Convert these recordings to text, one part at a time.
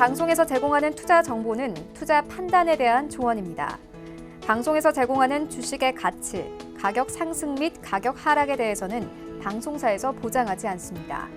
방송에서 제공하는 투자 정보는 투자 판단에 대한 조언입니다. 방송에서 제공하는 주식의 가치, 가격 상승 및 가격 하락에 대해서는 방송사에서 보장하지 않습니다.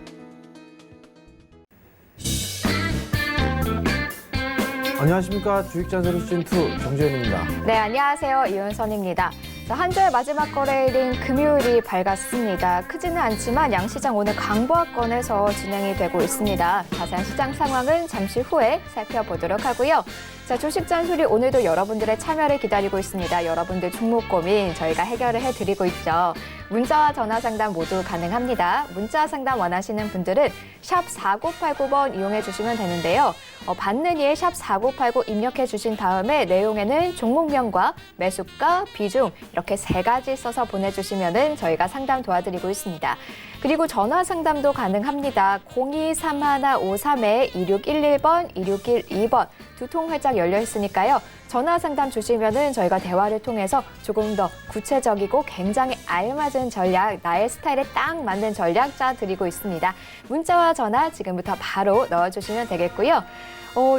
안녕하십니까. 주식잔소리 시즌2 정재현입니다. 네, 안녕하세요. 이은선입니다. 한 주의 마지막 거래일인 금요일이 밝았습니다. 크지는 않지만 양시장 오늘 강보합권에서 진행이 되고 있습니다. 자세한 시장 상황은 잠시 후에 살펴보도록 하고요. 자, 주식 잔소리 오늘도 여러분들의 참여를 기다리고 있습니다. 여러분들 종목 고민 저희가 해결을 해드리고 있죠. 문자와 전화 상담 모두 가능합니다. 문자 상담 원하시는 분들은 샵 4989번 이용해 주시면 되는데요. 받는 이에 샵 4989 입력해 주신 다음에 내용에는 종목명과 매수가, 비중 이렇게 3가지 써서 보내주시면 저희가 상담 도와드리고 있습니다. 그리고 전화 상담도 가능합니다. 023153-2611번, 2612번 두 통 활짝 열려 있으니까요. 전화 상담 주시면은 저희가 대화를 통해서 조금 더 구체적이고 굉장히 알맞은 전략, 나의 스타일에 딱 맞는 전략 짜드리고 있습니다. 문자와 전화 지금부터 바로 넣어주시면 되겠고요.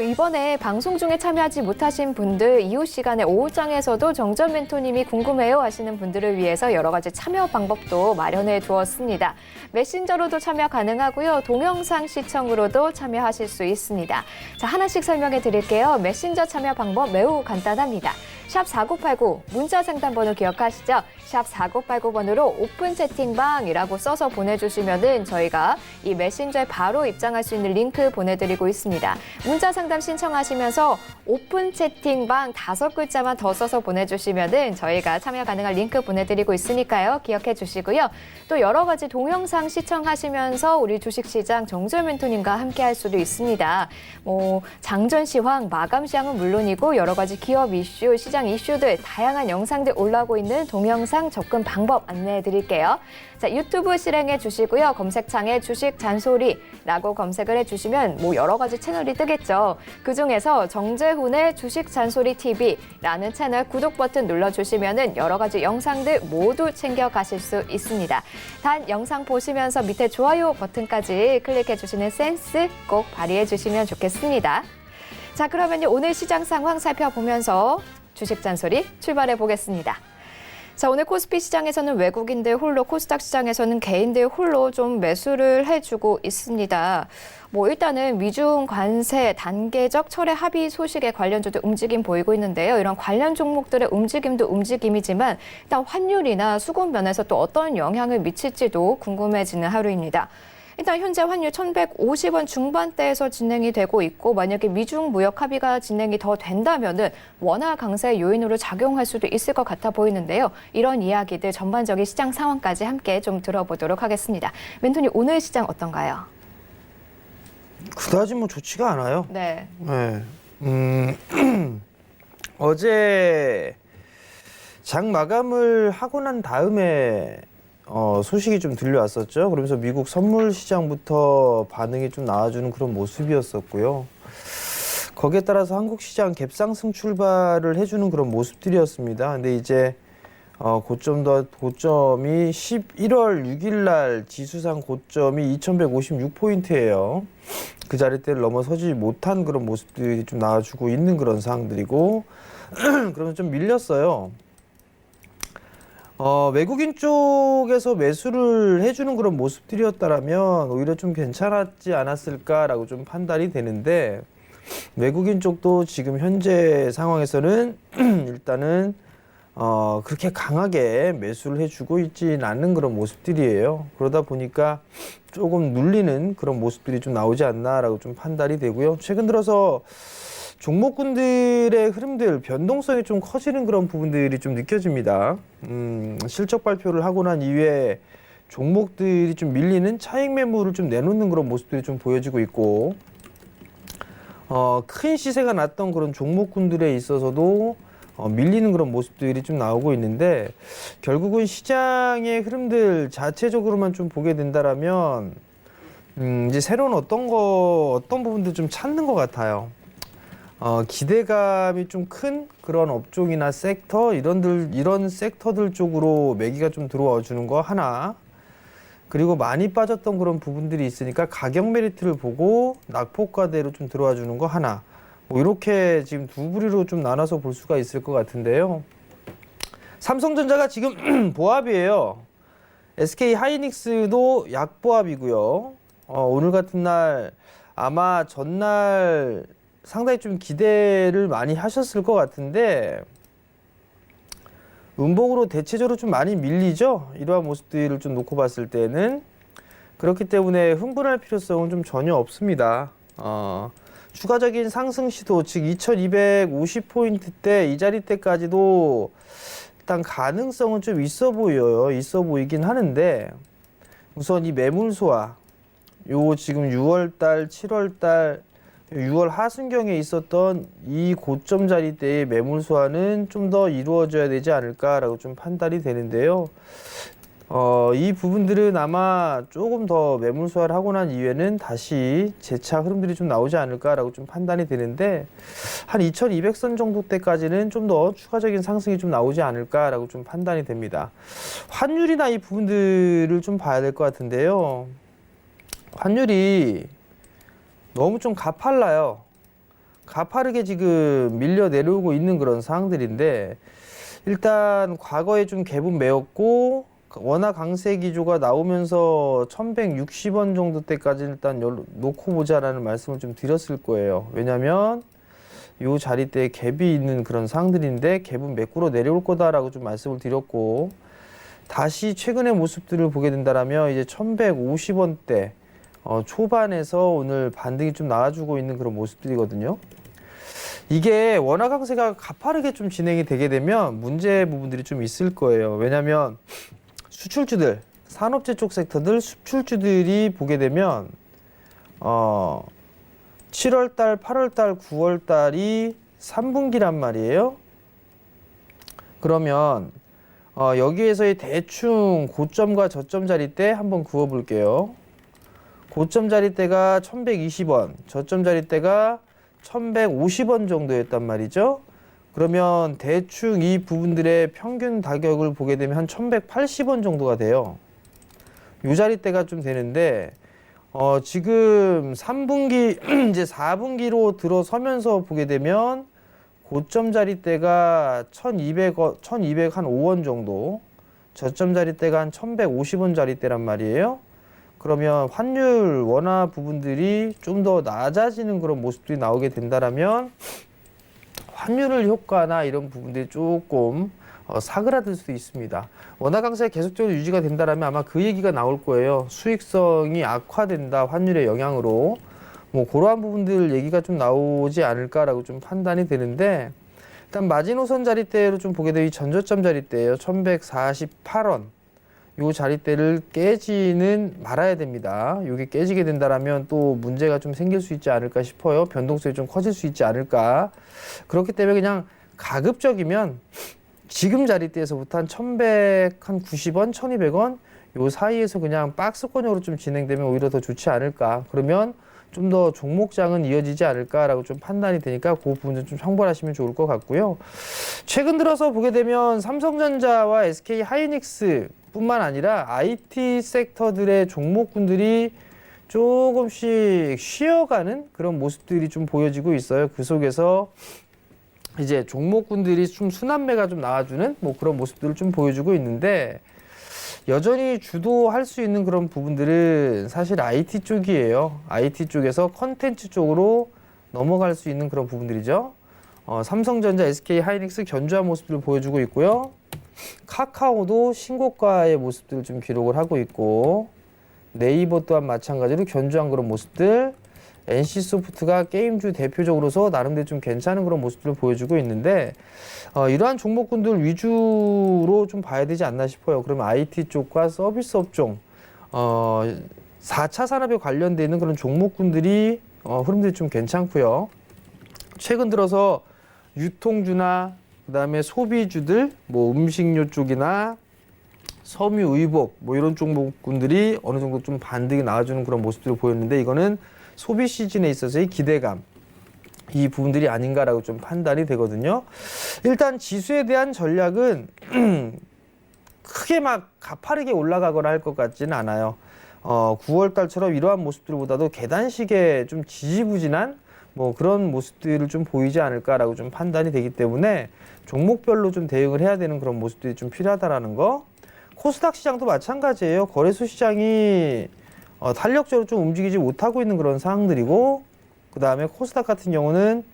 이번에 방송 중에 참여하지 못하신 분들 이후 시간에 오후장에서도 정전 멘토님이 궁금해요 하시는 분들을 위해서 여러 가지 참여 방법도 마련해 두었습니다. 메신저로도 참여 가능하고요. 동영상 시청으로도 참여하실 수 있습니다. 자, 하나씩 설명해 드릴게요. 메신저 참여 방법 매우 간단합니다. 샵 4989 문자 상담 번호 기억하시죠? 샵 4989번으로 오픈 채팅방이라고 써서 보내주시면은 저희가 이 메신저에 바로 입장할 수 있는 링크 보내드리고 있습니다. 문자 상담 신청하시면서 오픈 채팅방 5글자만 더 써서 보내주시면은 저희가 참여 가능한 링크 보내드리고 있으니까요. 기억해 주시고요. 또 여러 가지 동영상 시청하시면서 우리 주식시장 정재 멘토님과 함께 할 수도 있습니다. 장전 시황, 마감 시황은 물론이고 여러 가지 기업 이슈, 시장 이슈들, 다양한 영상들 올라오고 있는 동영상 접근 방법 안내해 드릴게요. 자, 유튜브 실행해 주시고요. 검색창에 주식 잔소리라고 검색을 해주시면 여러 가지 채널이 뜨겠죠. 그중에서 정재훈의 주식 잔소리 TV라는 채널 구독 버튼 눌러주시면은 여러 가지 영상들 모두 챙겨가실 수 있습니다. 단 영상 보시면서 밑에 좋아요 버튼까지 클릭해 주시는 센스 꼭 발휘해 주시면 좋겠습니다. 자, 그러면요 오늘 시장 상황 살펴보면서 주식 잔소리 출발해 보겠습니다. 자, 오늘 코스피 시장에서는 외국인들 홀로, 코스닥 시장에서는 개인들 홀로 좀 매수를 해주고 있습니다. 일단은 미중 관세 단계적 철회 합의 소식에 관련주도 움직임 보이고 있는데요. 이런 관련 종목들의 움직임도 움직임이지만 일단 환율이나 수급 면에서 또 어떤 영향을 미칠지도 궁금해지는 하루입니다. 일단 현재 환율 1,150원 중반대에서 진행이 되고 있고 만약에 미중 무역 합의가 진행이 더 된다면은 원화 강세 요인으로 작용할 수도 있을 것 같아 보이는데요. 이런 이야기들 전반적인 시장 상황까지 함께 좀 들어보도록 하겠습니다. 멘토님 오늘 시장 어떤가요? 그다지 좋지가 않아요. 네. 어제 장 마감을 하고 난 다음에 소식이 좀 들려왔었죠. 그러면서 미국 선물 시장부터 반응이 좀 나와주는 그런 모습이었었고요. 거기에 따라서 한국 시장 갭상승 출발을 해주는 그런 모습들이었습니다. 근데 이제 고점이 11월 6일 날 지수상 고점이 2156포인트예요. 그 자리대를 넘어서지 못한 그런 모습들이 좀 나와주고 있는 그런 상황들이고 그러면 좀 밀렸어요. 외국인 쪽에서 매수를 해주는 그런 모습들이었다라면 오히려 좀 괜찮았지 않았을까라고 좀 판단이 되는데 외국인 쪽도 지금 현재 상황에서는 일단은 그렇게 강하게 매수를 해주고 있지는 않는 그런 모습들이에요. 그러다 보니까 조금 눌리는 그런 모습들이 좀 나오지 않나라고 좀 판단이 되고요. 최근 들어서 종목군들의 흐름들, 변동성이 좀 커지는 그런 부분들이 좀 느껴집니다. 실적 발표를 하고 난 이후에 종목들이 좀 밀리는 차익 매물을 좀 내놓는 그런 모습들이 좀 보여지고 있고, 큰 시세가 났던 그런 종목군들에 있어서도 밀리는 그런 모습들이 좀 나오고 있는데, 결국은 시장의 흐름들 자체적으로만 좀 보게 된다라면, 이제 새로운 어떤 부분들 좀 찾는 것 같아요. 기대감이 좀 큰 그런 업종이나 섹터 이런 섹터들 쪽으로 매기가 좀 들어와 주는 거 하나. 그리고 많이 빠졌던 그런 부분들이 있으니까 가격 메리트를 보고 낙폭과대로 좀 들어와 주는 거 하나. 뭐 이렇게 지금 두 부류로 좀 나눠서 볼 수가 있을 것 같은데요. 삼성전자가 지금 보합이에요. SK 하이닉스도 약보합이고요. 오늘 같은 날 아마 전날 상당히 좀 기대를 많이 하셨을 것 같은데 음봉으로 대체적으로 좀 많이 밀리죠. 이러한 모습들을 좀 놓고 봤을 때는 그렇기 때문에 흥분할 필요성은 좀 전혀 없습니다. 추가적인 상승 시도 즉 2250포인트대 이 자리대까지도 일단 가능성은 좀 있어 보여요. 있어 보이긴 하는데 우선 이 매물 소화 요 지금 6월달 7월달 6월 하순경에 있었던 이 고점 자리대의 매물 소화는 좀 더 이루어져야 되지 않을까라고 좀 판단이 되는데요. 이 부분들은 아마 조금 더 매물 소화를 하고 난 이후에는 다시 재차 흐름들이 좀 나오지 않을까라고 좀 판단이 되는데 한 2200선 정도 때까지는 좀 더 추가적인 상승이 좀 나오지 않을까라고 좀 판단이 됩니다. 환율이나 이 부분들을 좀 봐야 될 것 같은데요. 환율이 너무 좀 가팔라요. 가파르게 지금 밀려 내려오고 있는 그런 상황들인데 일단 과거에 좀 갭은 메었고 원화 강세 기조가 나오면서 1160원 정도 때까지 일단 놓고 보자라는 말씀을 좀 드렸을 거예요. 왜냐면 요 자리대에 갭이 있는 그런 상황들인데 갭은 매꾸러 내려올 거다라고 좀 말씀을 드렸고 다시 최근의 모습들을 보게 된다라면 이제 1150원대 초반에서 오늘 반등이 좀 나와주고 있는 그런 모습들이거든요. 이게 원화 강세가 가파르게 좀 진행이 되게 되면 문제 부분들이 좀 있을 거예요. 왜냐하면 수출주들, 산업재 쪽 섹터들, 수출주들이 보게 되면 7월달, 8월달, 9월달이 3분기란 말이에요. 그러면 여기에서의 대충 고점과 저점 자리대 한번 그어볼게요. 고점 자리대가 1120원, 저점 자리대가 1150원 정도였단 말이죠. 그러면 대충 이 부분들의 평균 가격을 보게 되면 한 1180원 정도가 돼요. 요 자리대가 좀 되는데 지금 3분기 이제 4분기로 들어서면서 보게 되면 고점 자리대가 1205원 정도, 저점 자리대가 한 1150원 자리대란 말이에요. 그러면 환율 원화 부분들이 좀 더 낮아지는 그런 모습들이 나오게 된다라면 환율을 효과나 이런 부분들이 조금 사그라들 수도 있습니다. 원화 강세가 계속적으로 유지가 된다라면 아마 그 얘기가 나올 거예요. 수익성이 악화된다 환율의 영향으로 뭐 그러한 부분들 얘기가 좀 나오지 않을까라고 좀 판단이 되는데 일단 마지노선 자리대로 좀 보게 되면 이 전저점 자리대예요. 1148원. 요 자리대를 깨지는 말아야 됩니다. 요게 깨지게 된다라면 또 문제가 좀 생길 수 있지 않을까 싶어요. 변동성이 좀 커질 수 있지 않을까. 그렇기 때문에 그냥 가급적이면 지금 자리대에서부터 한 1190원, 1200원 요 사이에서 그냥 박스권으로 좀 진행되면 오히려 더 좋지 않을까. 그러면 좀 더 종목장은 이어지지 않을까라고 좀 판단이 되니까 그 부분 좀 참고하시면 좋을 것 같고요. 최근 들어서 보게 되면 삼성전자와 SK 하이닉스 뿐만 아니라 IT 섹터들의 종목군들이 조금씩 쉬어가는 그런 모습들이 좀 보여지고 있어요. 그 속에서 이제 종목군들이 좀 순환매가 좀 나와주는 뭐 그런 모습들을 좀 보여주고 있는데 여전히 주도할 수 있는 그런 부분들은 사실 IT 쪽이에요. IT 쪽에서 컨텐츠 쪽으로 넘어갈 수 있는 그런 부분들이죠. 삼성전자, SK 하이닉스 견조한 모습들을 보여주고 있고요. 카카오도 신고가의 모습들을 좀 기록을 하고 있고 네이버 또한 마찬가지로 견조한 그런 모습들, NC소프트가 게임주 대표적으로서 나름대로 좀 괜찮은 그런 모습들을 보여주고 있는데 이러한 종목군들 위주로 좀 봐야 되지 않나 싶어요. 그러면 IT 쪽과 서비스 업종 4차 산업에 관련되어 있는 그런 종목군들이 흐름들이 좀 괜찮고요. 최근 들어서 유통주나 그다음에 소비주들, 뭐 음식료 쪽이나 섬유 의복 뭐 이런 종목군들이 어느 정도 좀 반등이 나와주는 그런 모습들을 보였는데 이거는 소비 시즌에 있어서의 기대감 이 부분들이 아닌가라고 좀 판단이 되거든요. 일단 지수에 대한 전략은 크게 막 가파르게 올라가거나 할 것 같지는 않아요. 9월 달처럼 이러한 모습들보다도 계단식의 좀 지지부진한 뭐 그런 모습들을 좀 보이지 않을까라고 좀 판단이 되기 때문에 종목별로 좀 대응을 해야 되는 그런 모습들이 좀 필요하다라는 거. 코스닥 시장도 마찬가지예요. 거래소 시장이 탄력적으로 좀 움직이지 못하고 있는 그런 상황들이고, 그 다음에 코스닥 같은 경우는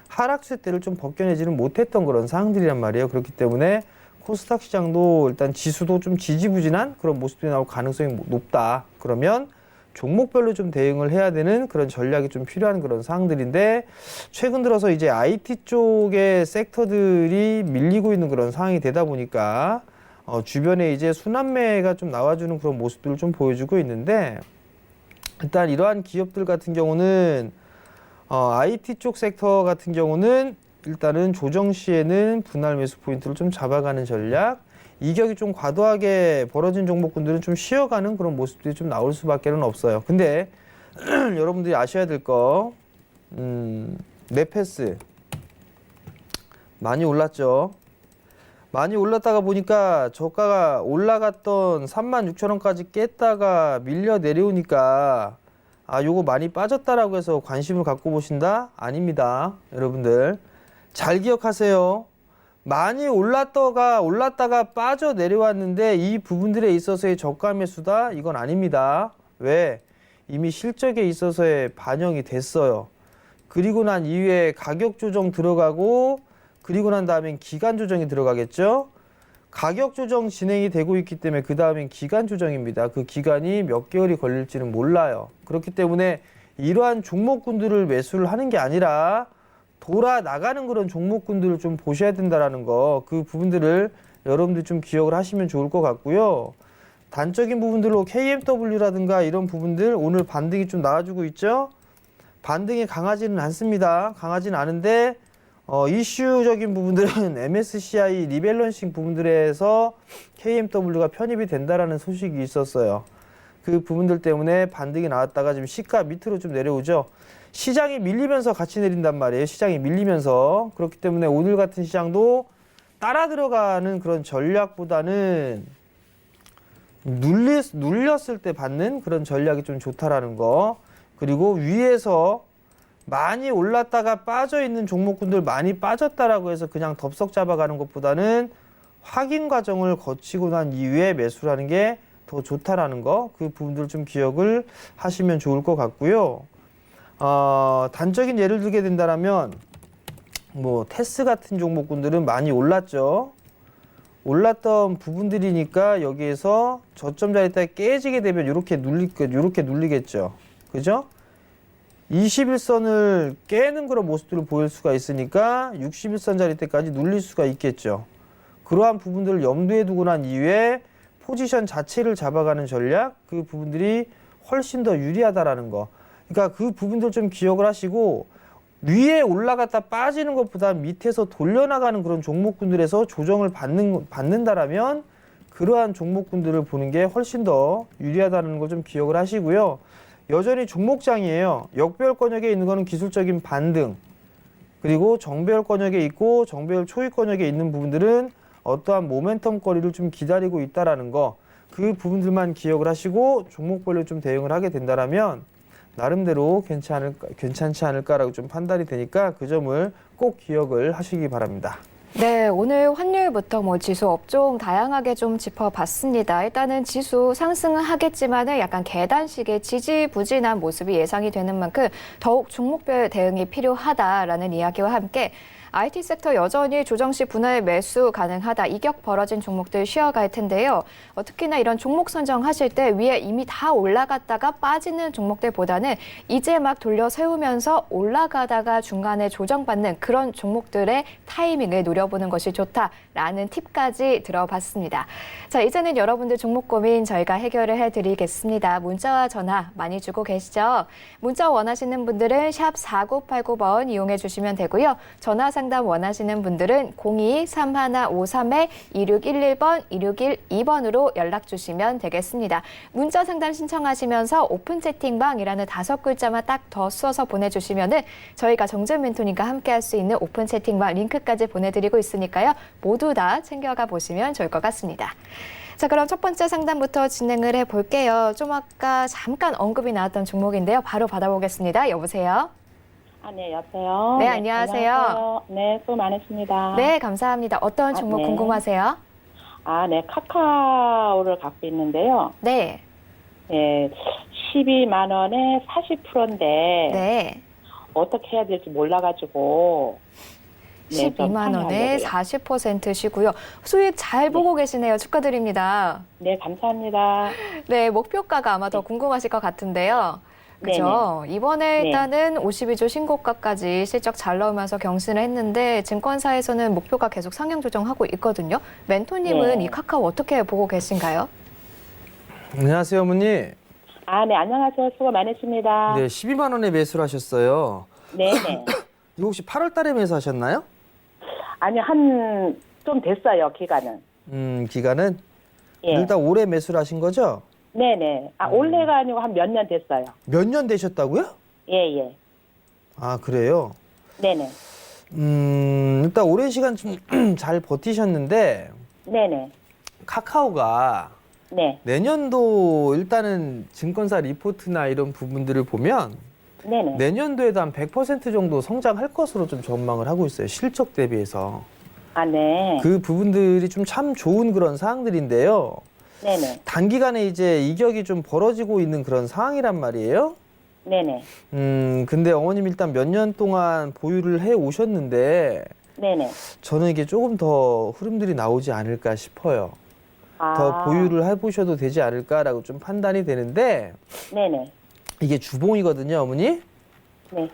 하락세 때를 좀 벗겨내지는 못했던 그런 상황들이란 말이에요. 그렇기 때문에 코스닥 시장도 일단 지수도 좀 지지부진한 그런 모습들이 나올 가능성이 높다. 그러면 종목별로 좀 대응을 해야 되는 그런 전략이 좀 필요한 그런 상황들인데, 최근 들어서 이제 IT 쪽의 섹터들이 밀리고 있는 그런 상황이 되다 보니까 주변에 이제 순환매가 좀 나와주는 그런 모습들을 좀 보여주고 있는데, 일단 이러한 기업들 같은 경우는 IT 쪽 섹터 같은 경우는 일단은 조정 시에는 분할 매수 포인트를 좀 잡아가는 전략, 이격이 좀 과도하게 벌어진 종목군들은 좀 쉬어가는 그런 모습들이 좀 나올 수밖에는 없어요. 근데 여러분들이 아셔야 될 거, 넷패스 많이 올랐죠. 많이 올랐다가 보니까 저가가 올라갔던 36,000원까지 깼다가 밀려 내려오니까 요거 많이 빠졌다라고 해서 관심을 갖고 보신다? 아닙니다. 여러분들 잘 기억하세요. 많이 올랐다가 빠져 내려왔는데 이 부분들에 있어서의 저가 매수다? 이건 아닙니다. 왜? 이미 실적에 있어서의 반영이 됐어요. 그리고 난 이후에 가격 조정 들어가고, 그리고 난 다음엔 기간 조정이 들어가겠죠. 가격 조정 진행이 되고 있기 때문에 그 다음엔 기간 조정입니다. 그 기간이 몇 개월이 걸릴지는 몰라요. 그렇기 때문에 이러한 종목군들을 매수를 하는 게 아니라 돌아 나가는 그런 종목군들을 좀 보셔야 된다라는 거, 그 부분들을 여러분들 좀 기억을 하시면 좋을 것 같고요. 단적인 부분들로 KMW라든가 이런 부분들 오늘 반등이 좀 나와주고 있죠. 반등이 강하지는 않습니다. 강하지는 않은데 이슈적인 부분들은 MSCI 리밸런싱 부분들에서 KMW가 편입이 된다라는 소식이 있었어요. 그 부분들 때문에 반등이 나왔다가 지금 시가 밑으로 좀 내려오죠. 시장이 밀리면서 같이 내린단 말이에요. 시장이 밀리면서. 그렇기 때문에 오늘 같은 시장도 따라 들어가는 그런 전략보다는 눌렸을 때 받는 그런 전략이 좀 좋다라는 거. 그리고 위에서 많이 올랐다가 빠져 있는 종목군들 많이 빠졌다라고 해서 그냥 덥석 잡아가는 것보다는 확인 과정을 거치고 난 이후에 매수를 하는 게 더 좋다라는 거, 그 부분들 좀 기억을 하시면 좋을 것 같고요. 단적인 예를 들게 된다면 뭐 테스 같은 종목군들은 많이 올랐죠. 올랐던 부분들이니까 여기에서 저점 자리에 깨지게 되면 이렇게 눌리겠죠. 그죠? 21선을 깨는 그런 모습들을 보일 수가 있으니까 61선 자리 때까지 눌릴 수가 있겠죠. 그러한 부분들을 염두에 두고 난 이후에 포지션 자체를 잡아가는 전략, 그 부분들이 훨씬 더 유리하다라는 거. 그러니까 그 부분들 좀 기억을 하시고, 위에 올라갔다 빠지는 것보다 밑에서 돌려나가는 그런 종목군들에서 조정을 받는다라면 그러한 종목군들을 보는 게 훨씬 더 유리하다는 걸 좀 기억을 하시고요. 여전히 종목장이에요. 역배열 권역에 있는 거는 기술적인 반등, 그리고 정배열 권역에 있고 정배열 초입 권역에 있는 부분들은 어떠한 모멘텀 거리를 좀 기다리고 있다라는 거, 그 부분들만 기억을 하시고 종목별로 좀 대응을 하게 된다라면 나름대로 괜찮지 않을까라고 좀 판단이 되니까 그 점을 꼭 기억을 하시기 바랍니다. 네, 오늘 환율부터 지수 업종 다양하게 좀 짚어봤습니다. 일단은 지수 상승은 하겠지만은 약간 계단식의 지지부진한 모습이 예상이 되는 만큼 더욱 종목별 대응이 필요하다라는 이야기와 함께 IT 섹터 여전히 조정 시 분할 매수 가능하다. 이격 벌어진 종목들 쉬어갈 텐데요. 특히나 이런 종목 선정하실 때 위에 이미 다 올라갔다가 빠지는 종목들보다는 이제 막 돌려 세우면서 올라가다가 중간에 조정받는 그런 종목들의 타이밍을 노려보는 것이 좋다라는 팁까지 들어봤습니다. 자, 이제는 여러분들 종목 고민 저희가 해결을 해드리겠습니다. 문자와 전화 많이 주고 계시죠? 문자 원하시는 분들은 샵 4989번 이용해 주시면 되고요. 전화 상담 원하시는 분들은 02-3153-2611번, 2612번으로 연락 주시면 되겠습니다. 문자 상담 신청하시면서 오픈 채팅방이라는 5글자만 딱 더 써서 보내주시면은 저희가 정전 멘토님과 함께 할 수 있는 오픈 채팅방 링크까지 보내드리고 있으니까요. 모두 다 챙겨가 보시면 좋을 것 같습니다. 자, 그럼 첫 번째 상담부터 진행을 해볼게요. 좀 아까 잠깐 언급이 나왔던 종목인데요. 바로 받아보겠습니다. 여보세요? 네, 여보세요. 네, 안녕하세요. 안녕하세요. 네, 수고 많으십니다. 네, 감사합니다. 어떤 종목 네. 궁금하세요? 네, 카카오를 갖고 있는데요. 네, 예, 12만 원에 40%인데 네. 어떻게 해야 될지 몰라가지고. 네, 좀 12만 원에 상의하려고요. 40%시고요. 수익 잘 보고 계시네요. 축하드립니다. 네, 감사합니다. 네, 목표가가 아마 더 궁금하실 것 같은데요. 그죠? 이번에 네. 일단은 52조 신고가까지 실적 잘 나오면서 경신을 했는데 증권사에서는 목표가 계속 상향 조정하고 있거든요. 멘토님은 네. 이 카카오 어떻게 보고 계신가요? 안녕하세요, 어머니. 네, 안녕하세요. 수고 많으십니다. 네, 12만 원에 매수를 하셨어요. 네, 네. 이거 혹시 8월 달에 매수하셨나요? 아니, 좀 됐어요, 기간은. 기간은? 예. 일단 올해 매수를 하신 거죠? 네네. 올해가 아니고 한 몇 년 됐어요. 몇 년 되셨다고요? 예, 예. 아, 그래요? 네네. 일단 오랜 시간 좀 잘 버티셨는데, 네네. 카카오가 네. 내년도 일단은 증권사 리포트나 이런 부분들을 보면 네네. 내년도에도 한 100% 정도 성장할 것으로 좀 전망을 하고 있어요. 실적 대비해서. 네. 그 부분들이 좀 참 좋은 그런 사항들인데요. 네네. 단기간에 이제 이격이 좀 벌어지고 있는 그런 상황이란 말이에요. 네네. 근데 어머님 일단 몇 년 동안 보유를 해 오셨는데 네네. 저는 이게 조금 더 흐름들이 나오지 않을까 싶어요. 더 보유를 해보셔도 되지 않을까라고 좀 판단이 되는데 네네. 이게 주봉이거든요, 어머니. 네.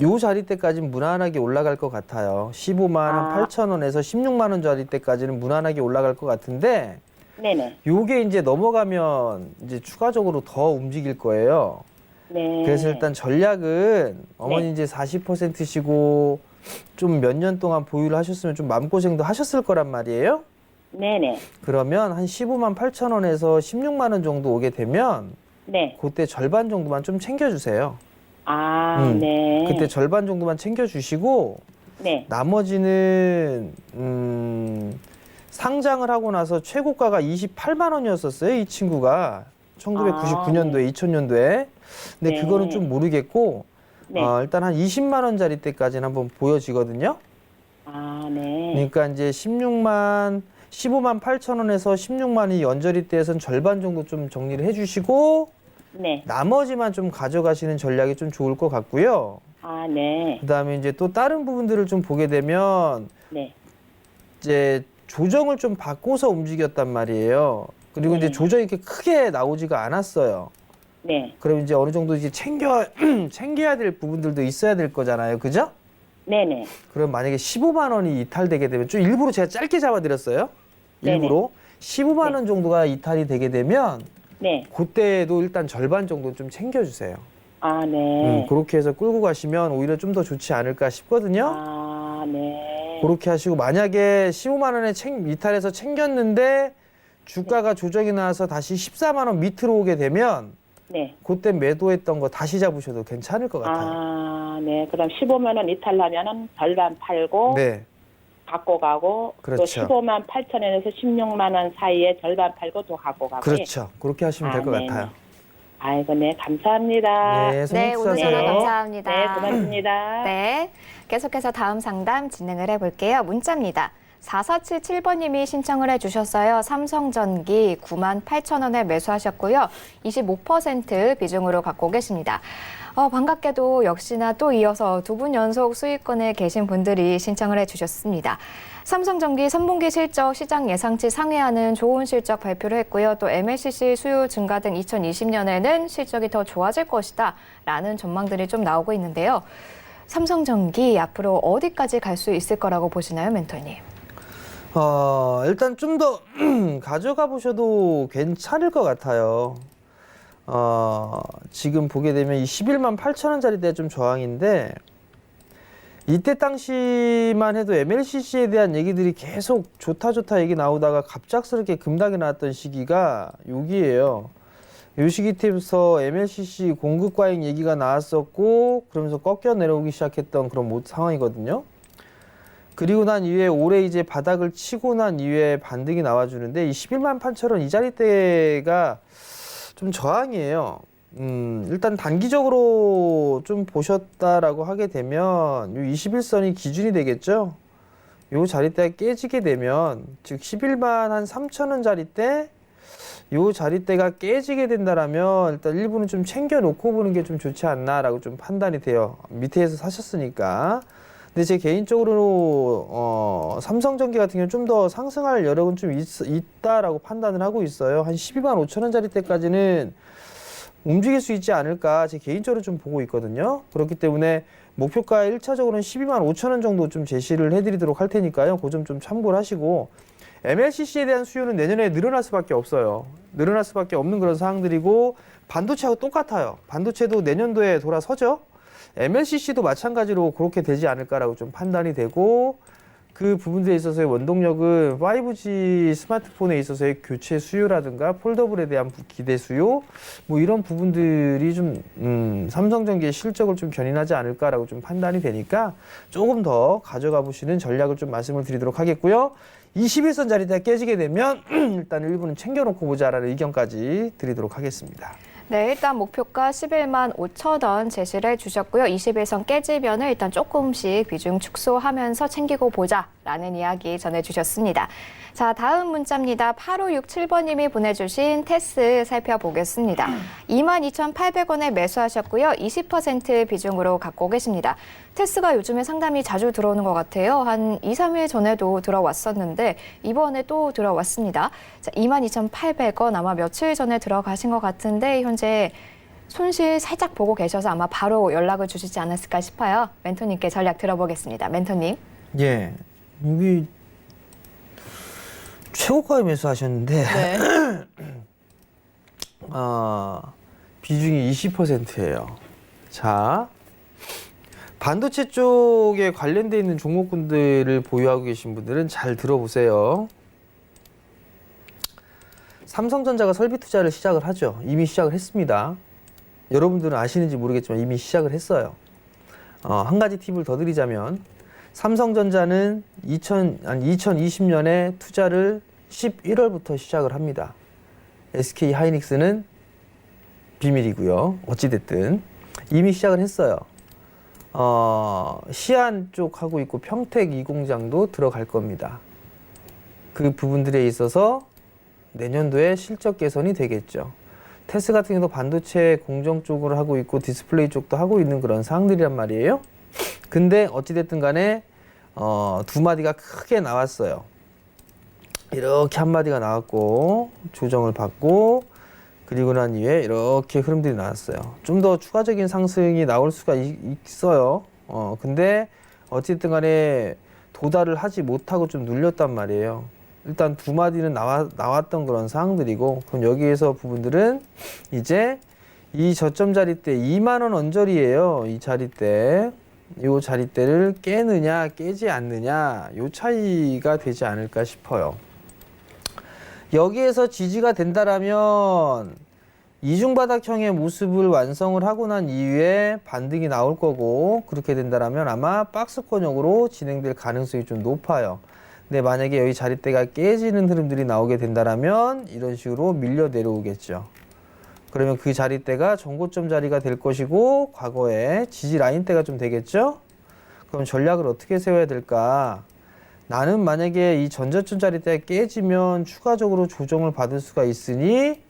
요 자리대까지는 무난하게 올라갈 것 같아요. 15만 8천 원에서 16만 원 자리대까지는 무난하게 올라갈 것 같은데 네네. 요게 이제 넘어가면 이제 추가적으로 더 움직일 거예요. 네. 그래서 일단 전략은 어머니 네. 이제 40%시고 좀 몇 년 동안 보유를 하셨으면 좀 마음고생도 하셨을 거란 말이에요. 네네. 그러면 한 15만 8천 원에서 16만 원 정도 오게 되면 네. 그때 절반 정도만 좀 챙겨주세요. 네. 그때 절반 정도만 챙겨주시고 네. 나머지는 상장을 하고 나서 최고가가 28만 원이었었어요. 이 친구가 1999년도에 2000년도에. 근데 네. 그거는 좀 모르겠고 네. 일단 한 20만 원짜리 때까지는 한번 보여지거든요. 네. 그러니까 이제 15만 8천 원에서 16만이 연저리 때에선 절반 정도 좀 정리를 해주시고 네. 나머지만 좀 가져가시는 전략이 좀 좋을 것 같고요. 네. 그다음에 이제 또 다른 부분들을 좀 보게 되면 네. 이제 조정을 좀 바꿔서 움직였단 말이에요. 그리고 네. 이제 조정이 이렇게 크게 나오지가 않았어요. 네. 그럼 이제 어느 정도 이제 챙겨야 될 부분들도 있어야 될 거잖아요. 그죠? 네네. 그럼 만약에 15만 원이 이탈되게 되면 좀 일부러 제가 짧게 잡아드렸어요. 네네. 일부러 15만 원 정도가 이탈이 되게 되면 네. 그때도 일단 절반 정도 좀 챙겨주세요. 네. 그렇게 해서 끌고 가시면 오히려 좀 더 좋지 않을까 싶거든요. 네. 그렇게 하시고 만약에 15만 원에 이탈해서 챙겼는데 주가가 조정이 나와서 다시 14만 원 밑으로 오게 되면 네. 그때 매도했던 거 다시 잡으셔도 괜찮을 것 같아요. 네. 그럼 15만 원 이탈하면은 절반 팔고 네, 갖고 가고 그렇죠. 또 15만 8천 원에서 16만 원 사이에 절반 팔고 또 갖고 가고. 그렇죠. 그렇게 하시면 될 것 네네. 같아요. 아이고, 네, 감사합니다. 네, 네, 오늘 전화 수고하세요. 감사합니다. 네, 고맙습니다. 네, 계속해서 다음 상담 진행을 해볼게요. 문자입니다. 4477번님이 신청을 해주셨어요. 삼성전기 9만 8천 원에 매수하셨고요. 25% 비중으로 갖고 계십니다. 반갑게도 역시나 또 이어서 두 분 연속 수익권에 계신 분들이 신청을 해주셨습니다. 삼성전기 3분기 실적 시장 예상치 상회하는 좋은 실적 발표를 했고요. 또 MLCC 수요 증가 등 2020년에는 실적이 더 좋아질 것이다 라는 전망들이 좀 나오고 있는데요. 삼성전기 앞으로 어디까지 갈 수 있을 거라고 보시나요, 멘토님? 일단 좀 더 가져가 보셔도 괜찮을 것 같아요. 지금 보게 되면 이 11만 8천 원짜리 때 좀 저항인데 이때 당시만 해도 MLCC에 대한 얘기들이 계속 좋다 얘기 나오다가 갑작스럽게 급락이 나왔던 시기가 여기예요. 요 시기 때부터 MLCC 공급 과잉 얘기가 나왔었고 그러면서 꺾여 내려오기 시작했던 그런 상황이거든요. 그리고 난 이후에 올해 이제 바닥을 치고 난 이후에 반등이 나와주는데 이 11만 8천 원 이 자리대가 좀 저항이에요. 일단 단기적으로 좀 보셨다라고 하게 되면 이 21선이 기준이 되겠죠. 요 자리대가 깨지게 되면 즉 11만 한 3천 원 자리대 요 자리대가 깨지게 된다라면 일단 일부는 좀 챙겨 놓고 보는 게 좀 좋지 않나라고 좀 판단이 돼요. 밑에서 사셨으니까. 근데 제 개인적으로 삼성전기 같은 경우는 좀 더 상승할 여력은 좀 있다라고 판단을 하고 있어요. 한 12만 5천 원짜리 때까지는 움직일 수 있지 않을까 제 개인적으로 좀 보고 있거든요. 그렇기 때문에 목표가 1차적으로는 12만 5천 원 정도 좀 제시를 해드리도록 할 테니까요. 그 점 좀 참고를 하시고 MLCC에 대한 수요는 내년에 늘어날 수밖에 없어요. 늘어날 수밖에 없는 그런 사항들이고 반도체하고 똑같아요. 반도체도 내년도에 돌아서죠. MLCC도 마찬가지로 그렇게 되지 않을까라고 좀 판단이 되고 그 부분들에 있어서의 원동력은 5G 스마트폰에 있어서의 교체 수요라든가 폴더블에 대한 기대 수요 뭐 이런 부분들이 좀 삼성전기의 실적을 좀 견인하지 않을까라고 좀 판단이 되니까 조금 더 가져가 보시는 전략을 좀 말씀을 드리도록 하겠고요. 21선 자리대가 깨지게 되면 일단 일부는 챙겨놓고 보자라는 의견까지 드리도록 하겠습니다. 네, 일단 목표가 11만 5천 원 제시를 해주셨고요. 21선 깨지면은 일단 조금씩 비중 축소하면서 챙기고 보자라는 이야기 전해주셨습니다. 자, 다음 문자입니다. 8567번님이 보내주신 테스 살펴보겠습니다. 22,800원에 매수하셨고요. 20% 비중으로 갖고 계십니다. 테스가 요즘에 상담이 자주 들어오는 것 같아요. 한 2, 3일 전에도 들어왔었는데 이번에 또 들어왔습니다. 자, 22,800원 아마 며칠 전에 들어가신 것 같은데 현재 손실 살짝 보고 계셔서 아마 바로 연락을 주시지 않았을까 싶어요. 멘토님께 전략 들어보겠습니다. 멘토님. 예, 여기 최고가에 매수하셨는데 네. 비중이 20%예요. 자, 반도체 쪽에 관련돼 있는 종목군들을 보유하고 계신 분들은 잘 들어보세요. 삼성전자가 설비 투자를 시작을 하죠. 이미 시작을 했습니다. 여러분들은 아시는지 모르겠지만 이미 시작을 했어요. 한 가지 팁을 더 드리자면 삼성전자는 2020년에 투자를 11월부터 시작을 합니다. SK 하이닉스는 비밀이고요. 어찌됐든 이미 시작을 했어요. 시안 쪽 하고 있고 평택 이 공장도 들어갈 겁니다. 그 부분들에 있어서 내년도에 실적 개선이 되겠죠. 테스 같은 경우도 반도체 공정 쪽으로 하고 있고 디스플레이 쪽도 하고 있는 그런 사항들이란 말이에요. 근데 어찌됐든 간에 두 마디가 크게 나왔어요. 이렇게 한 마디가 나왔고 조정을 받고 그리고 난 이후에 이렇게 흐름들이 나왔어요. 좀 더 추가적인 상승이 나올 수가 있어요. 근데 어쨌든 간에 도달을 하지 못하고 좀 눌렸단 말이에요. 일단 두 마디는 나왔던 그런 사항들이고 그럼 여기에서 부분들은 이제 이 저점 자리대 2만 원 언저리예요. 이 자리대. 요 자리대를 깨느냐 깨지 않느냐 요 차이가 되지 않을까 싶어요. 여기에서 지지가 된다라면 이중바닥형의 모습을 완성을 하고 난 이후에 반등이 나올 거고 그렇게 된다라면 아마 박스권형으로 진행될 가능성이 좀 높아요. 근데 만약에 여기 자리대가 깨지는 흐름들이 나오게 된다라면 이런 식으로 밀려 내려오겠죠. 그러면 그 자리대가 정고점 자리가 될 것이고 과거에 지지 라인대가 좀 되겠죠. 그럼 전략을 어떻게 세워야 될까? 나는 만약에 이 전저점 자리대가 깨지면 추가적으로 조정을 받을 수가 있으니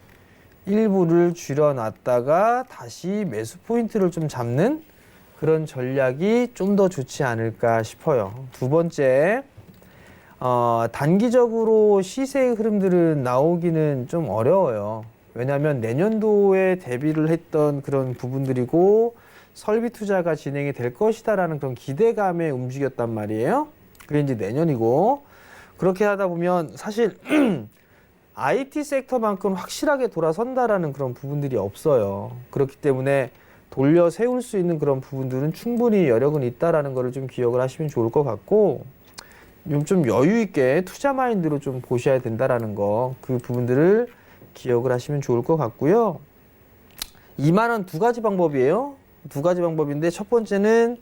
일부를 줄여놨다가 다시 매수 포인트를 좀 잡는 그런 전략이 좀 더 좋지 않을까 싶어요. 두 번째, 단기적으로 시세의 흐름들은 나오기는 좀 어려워요. 왜냐하면 내년도에 대비를 했던 그런 부분들이고 설비 투자가 진행이 될 것이다라는 그런 기대감에 움직였단 말이에요. 그게 이제 내년이고 그렇게 하다 보면 사실 IT 섹터만큼 확실하게 돌아선다라는 그런 부분들이 없어요. 그렇기 때문에 돌려 세울 수 있는 그런 부분들은 충분히 여력은 있다라는 거를 좀 기억을 하시면 좋을 것 같고 좀 여유 있게 투자 마인드로 좀 보셔야 된다라는 거 그 부분들을 기억을 하시면 좋을 것 같고요. 2만 원 두 가지 방법이에요. 두 가지 방법인데 첫 번째는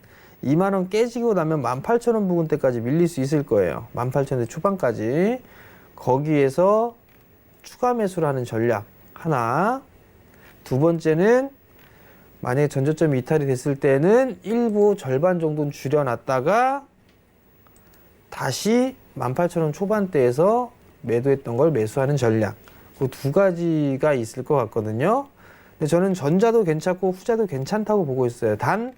2만 원 깨지고 나면 18,000원 부근대까지 밀릴 수 있을 거예요. 18,000원 초반까지. 거기에서 추가 매수를 하는 전략 하나. 두 번째는 만약에 전저점이 이탈이 됐을 때는 일부 절반 정도는 줄여놨다가 다시 18,000원 초반대에서 매도했던 걸 매수하는 전략. 그 두 가지가 있을 것 같거든요. 근데 저는 전자도 괜찮고 후자도 괜찮다고 보고 있어요. 단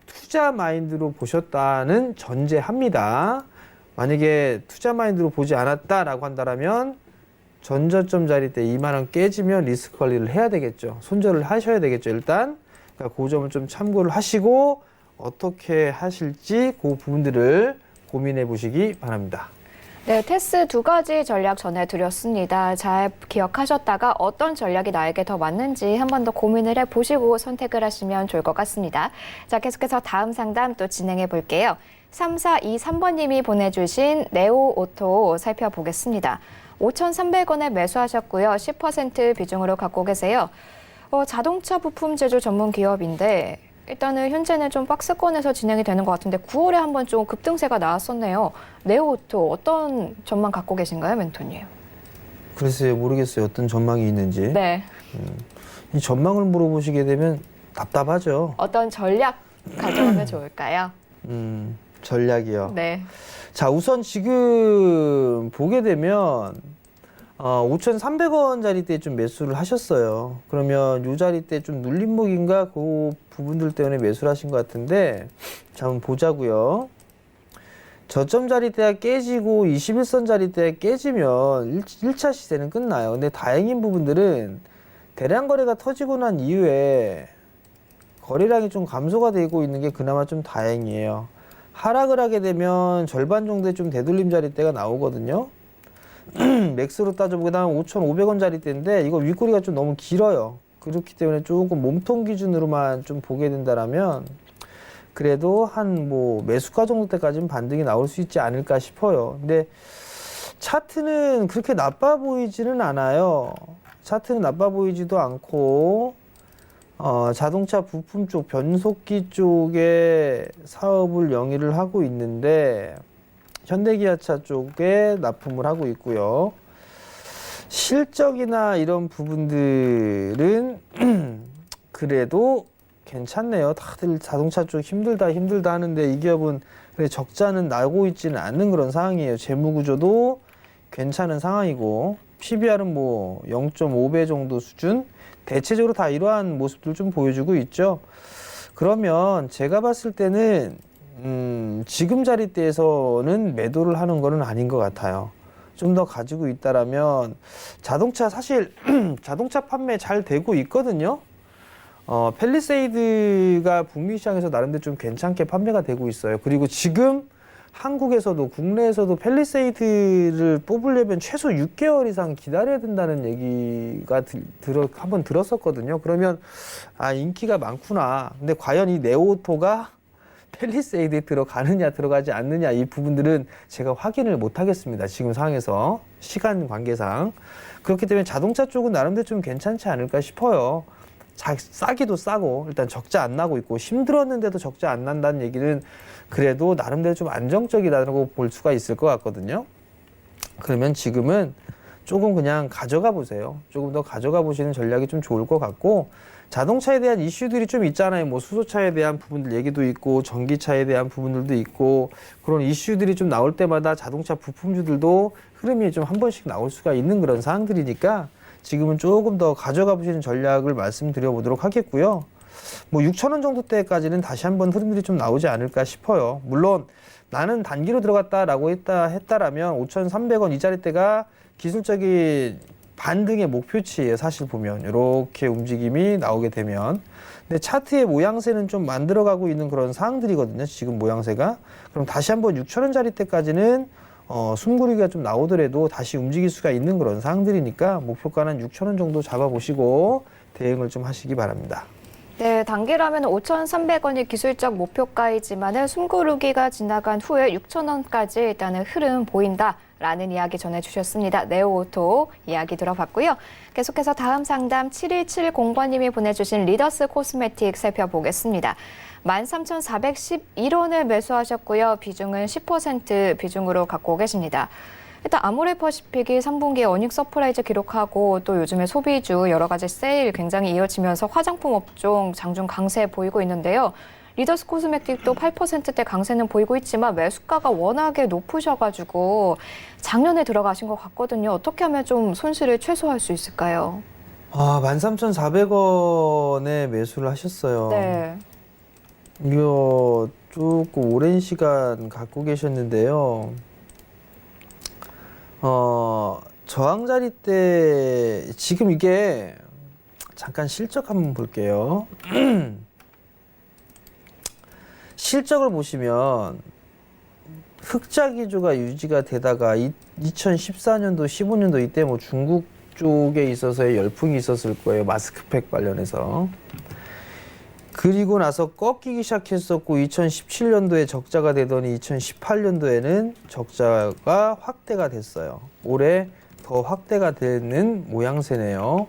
투자 마인드로 보셨다는 전제합니다. 만약에 투자 마인드로 보지 않았다라고 한다면 전저점 자리 때 2만 원 깨지면 리스크 관리를 해야 되겠죠. 손절을 하셔야 되겠죠. 일단 그러니까 그 점을 좀 참고를 하시고 어떻게 하실지 그 부분들을 고민해 보시기 바랍니다. 네, 테스 두 가지 전략 전해드렸습니다. 잘 기억하셨다가 어떤 전략이 나에게 더 맞는지 한 번 더 고민을 해보시고 선택을 하시면 좋을 것 같습니다. 자, 계속해서 다음 상담 또 진행해 볼게요. 3423번님이 보내주신 네오오토 살펴보겠습니다. 5,300원에 매수하셨고요. 10% 비중으로 갖고 계세요. 자동차 부품 제조 전문 기업인데 일단은 현재는 좀 박스권에서 진행이 되는 것 같은데 9월에 한번 좀 급등세가 나왔었네요. 네오오토 어떤 전망 갖고 계신가요, 멘토님? 글쎄요, 모르겠어요. 어떤 전망이 있는지. 네. 이 전망을 물어보시게 되면 답답하죠. 어떤 전략 가져가면 좋을까요? 전략이요. 네. 자, 우선 지금 보게 되면 5,300원 자리 때 좀 매수를 하셨어요. 그러면 이 자리 때 좀 눌림목인가 그 부분들 때문에 매수를 하신 것 같은데 자, 한번 보자고요. 저점 자리 때가 깨지고 21선 자리 때가 깨지면 1차 시세는 끝나요. 근데 다행인 부분들은 대량 거래가 터지고 난 이후에 거래량이 좀 감소가 되고 있는 게 그나마 좀 다행이에요. 하락을 하게 되면 절반 정도의 좀 되돌림 자리 때가 나오거든요. 맥스로 따져보게 되면 5,500원 자리 때인데 이거 윗꼬리가 좀 너무 길어요. 그렇기 때문에 조금 몸통 기준으로만 좀 보게 된다라면 그래도 한 뭐 매수가 정도 때까지는 반등이 나올 수 있지 않을까 싶어요. 근데 차트는 그렇게 나빠 보이지는 않아요. 차트는 나빠 보이지도 않고 자동차 부품 쪽, 변속기 쪽에 사업을 영위를 하고 있는데 현대기아차 쪽에 납품을 하고 있고요. 실적이나 이런 부분들은 그래도 괜찮네요. 다들 자동차 쪽 힘들다 하는데 이 기업은 그래 적자는 나고 있지는 않는 그런 상황이에요. 재무구조도 괜찮은 상황이고 PBR은 뭐 0.5배 정도 수준, 대체적으로 다 이러한 모습들 좀 보여주고 있죠. 그러면 제가 봤을 때는 지금 자리대에서는 매도를 하는 거는 아닌 것 같아요. 좀 더 가지고 있다라면 자동차 사실 자동차 판매 잘 되고 있거든요. 팰리세이드가 북미 시장에서 나름대로 좀 괜찮게 판매가 되고 있어요. 그리고 지금 한국에서도 국내에서도 팰리세이드를 뽑으려면 최소 6개월 이상 기다려야 된다는 얘기가 한번 들었었거든요. 그러면 아 인기가 많구나. 근데 과연 이 네오오토가 팰리세이드에 들어가느냐 들어가지 않느냐 이 부분들은 제가 확인을 못 하겠습니다. 지금 상황에서 시간 관계상. 그렇기 때문에 자동차 쪽은 나름대로 좀 괜찮지 않을까 싶어요. 싸기도 싸고 일단 적자 안 나고 있고 힘들었는데도 적자 안 난다는 얘기는 그래도 나름대로 좀 안정적이라고 볼 수가 있을 것 같거든요. 그러면 지금은 조금 그냥 가져가 보세요. 조금 더 가져가 보시는 전략이 좀 좋을 것 같고 자동차에 대한 이슈들이 좀 있잖아요. 뭐 수소차에 대한 부분들 얘기도 있고 전기차에 대한 부분들도 있고 그런 이슈들이 좀 나올 때마다 자동차 부품주들도 흐름이 좀 한 번씩 나올 수가 있는 그런 상황들이니까 지금은 조금 더 가져가 보시는 전략을 말씀드려 보도록 하겠고요. 뭐 6,000원 정도 때까지는 다시 한번 흐름들이 좀 나오지 않을까 싶어요. 물론 나는 단기로 들어갔다라고 했다라면 5,300원 이 자리대가 기술적인 반등의 목표치예요. 사실 보면 이렇게 움직임이 나오게 되면. 근데 차트의 모양새는 좀 만들어가고 있는 그런 상황들이거든요. 지금 모양새가. 그럼 다시 한번 6,000원 자리대까지는 숨고르기가 좀 나오더라도 다시 움직일 수가 있는 그런 상황들이니까 목표가는 6,000원 정도 잡아보시고 대응을 좀 하시기 바랍니다. 네, 단기라면 5,300원이 기술적 목표가이지만은 숨고르기가 지나간 후에 6,000원까지 일단은 흐름 보인다. 라는 이야기 전해주셨습니다. 네오오토 이야기 들어봤고요. 계속해서 다음 상담 7170번님이 보내주신 리더스 코스메틱 살펴보겠습니다. 13,411원을 매수하셨고요. 비중은 10% 비중으로 갖고 계십니다. 일단 아모레퍼시픽이 3분기에 어닝 서프라이즈 기록하고 또 요즘에 소비주 여러 가지 세일 굉장히 이어지면서 화장품 업종 장중 강세 보이고 있는데요. 리더스 코스메틱도 8%대 강세는 보이고 있지만 매수가가 워낙에 높으셔가지고 작년에 들어가신 것 같거든요. 어떻게 하면 좀 손실을 최소화할 수 있을까요? 13,400원에 매수를 하셨어요. 네. 이거 조금 오랜 시간 갖고 계셨는데요. 저항 자리 때 지금 이게 잠깐 실적 한번 볼게요. 실적을 보시면 흑자 기조가 유지가 되다가 2014년도, 15년도 이때 뭐 중국 쪽에 있어서의 열풍이 있었을 거예요. 마스크팩 관련해서. 그리고 나서 꺾이기 시작했었고 2017년도에 적자가 되더니 2018년도에는 적자가 확대가 됐어요. 올해 더 확대가 되는 모양새네요.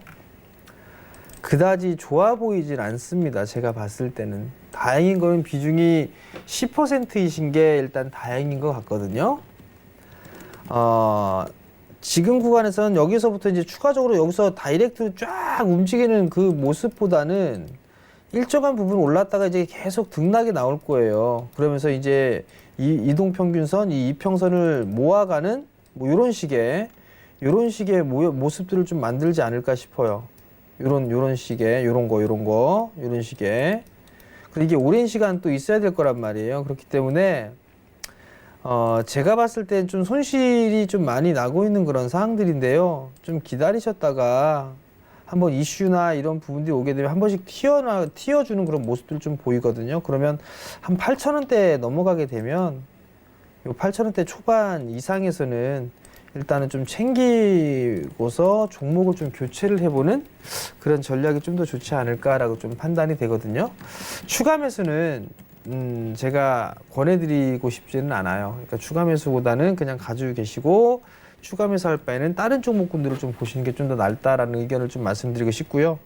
그다지 좋아 보이진 않습니다. 제가 봤을 때는. 다행인 거는 비중이 10%이신 게 일단 다행인 것 같거든요. 지금 구간에서는 여기서부터 이제 추가적으로 여기서 다이렉트로 쫙 움직이는 그 모습보다는 일정한 부분 올랐다가 이제 계속 등락이 나올 거예요. 그러면서 이제 이 이동평균선, 이 이평선을 모아가는 뭐 이런 식의 모습들을 좀 만들지 않을까 싶어요. 요런 식의 요런 식의. 그리고 이게 오랜 시간 또 있어야 될 거란 말이에요. 그렇기 때문에 제가 봤을 땐 좀 손실이 좀 많이 나고 있는 그런 상황들인데요. 좀 기다리셨다가 한번 이슈나 이런 부분들이 오게 되면 한 번씩 튀어주는 그런 모습들 좀 보이거든요. 그러면 한 8,000원대 넘어가게 되면 요 8,000원대 초반 이상에서는 일단은 좀 챙기고서 종목을 좀 교체를 해보는 그런 전략이 좀 더 좋지 않을까라고 좀 판단이 되거든요. 추가 매수는 제가 권해드리고 싶지는 않아요. 그러니까 추가 매수보다는 그냥 가지고 계시고 추가 매수할 바에는 다른 종목군들을 좀 보시는 게 좀 더 낫다라는 의견을 좀 말씀드리고 싶고요.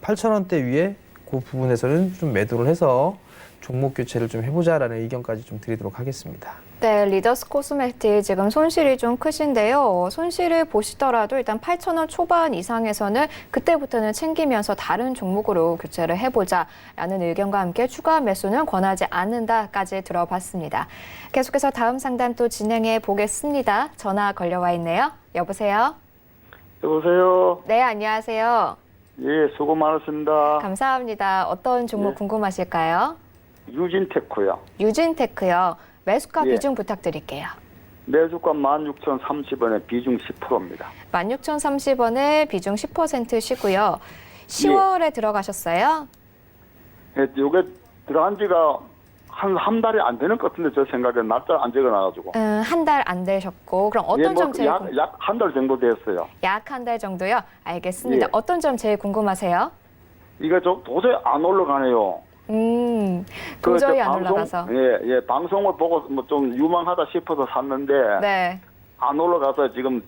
8,000원대 위에 그 부분에서는 좀 매도를 해서 종목 교체를 좀 해보자라는 의견까지 좀 드리도록 하겠습니다. 네, 리더스 코스메틱 지금 손실이 좀 크신데요. 손실을 보시더라도 일단 8,000원 초반 이상에서는 그때부터는 챙기면서 다른 종목으로 교체를 해보자라는 의견과 함께 추가 매수는 권하지 않는다까지 들어봤습니다. 계속해서 다음 상담 또 진행해 보겠습니다. 전화 걸려와 있네요. 여보세요? 여보세요. 네, 안녕하세요. 예, 수고 많으십니다. 감사합니다. 어떤 종목 예. 궁금하실까요? 유진테크요. 유진테크요. 매수가 예. 비중 부탁드릴게요. 매수가 16,030원에 비중 10%입니다. 16,030원에 비중 10%시고요. 10월에 들어가셨어요? 예, 요게 들어간 지가 한 달이 안 되는 것 같은데, 저 생각에 날짜 안 적어놔가지고. 한 달 안 되셨고 그럼 어떤 예, 점 제일 약 한 달 정도 됐어요. 약 한 달 정도요? 알겠습니다. 예. 어떤 점 제일 궁금하세요? 이게 도저히 안 올라가네요. 도저히 안 방송, 올라가서. 예, 방송을 보고 뭐 좀 유망하다 싶어서 샀는데, 네. 안 올라가서 지금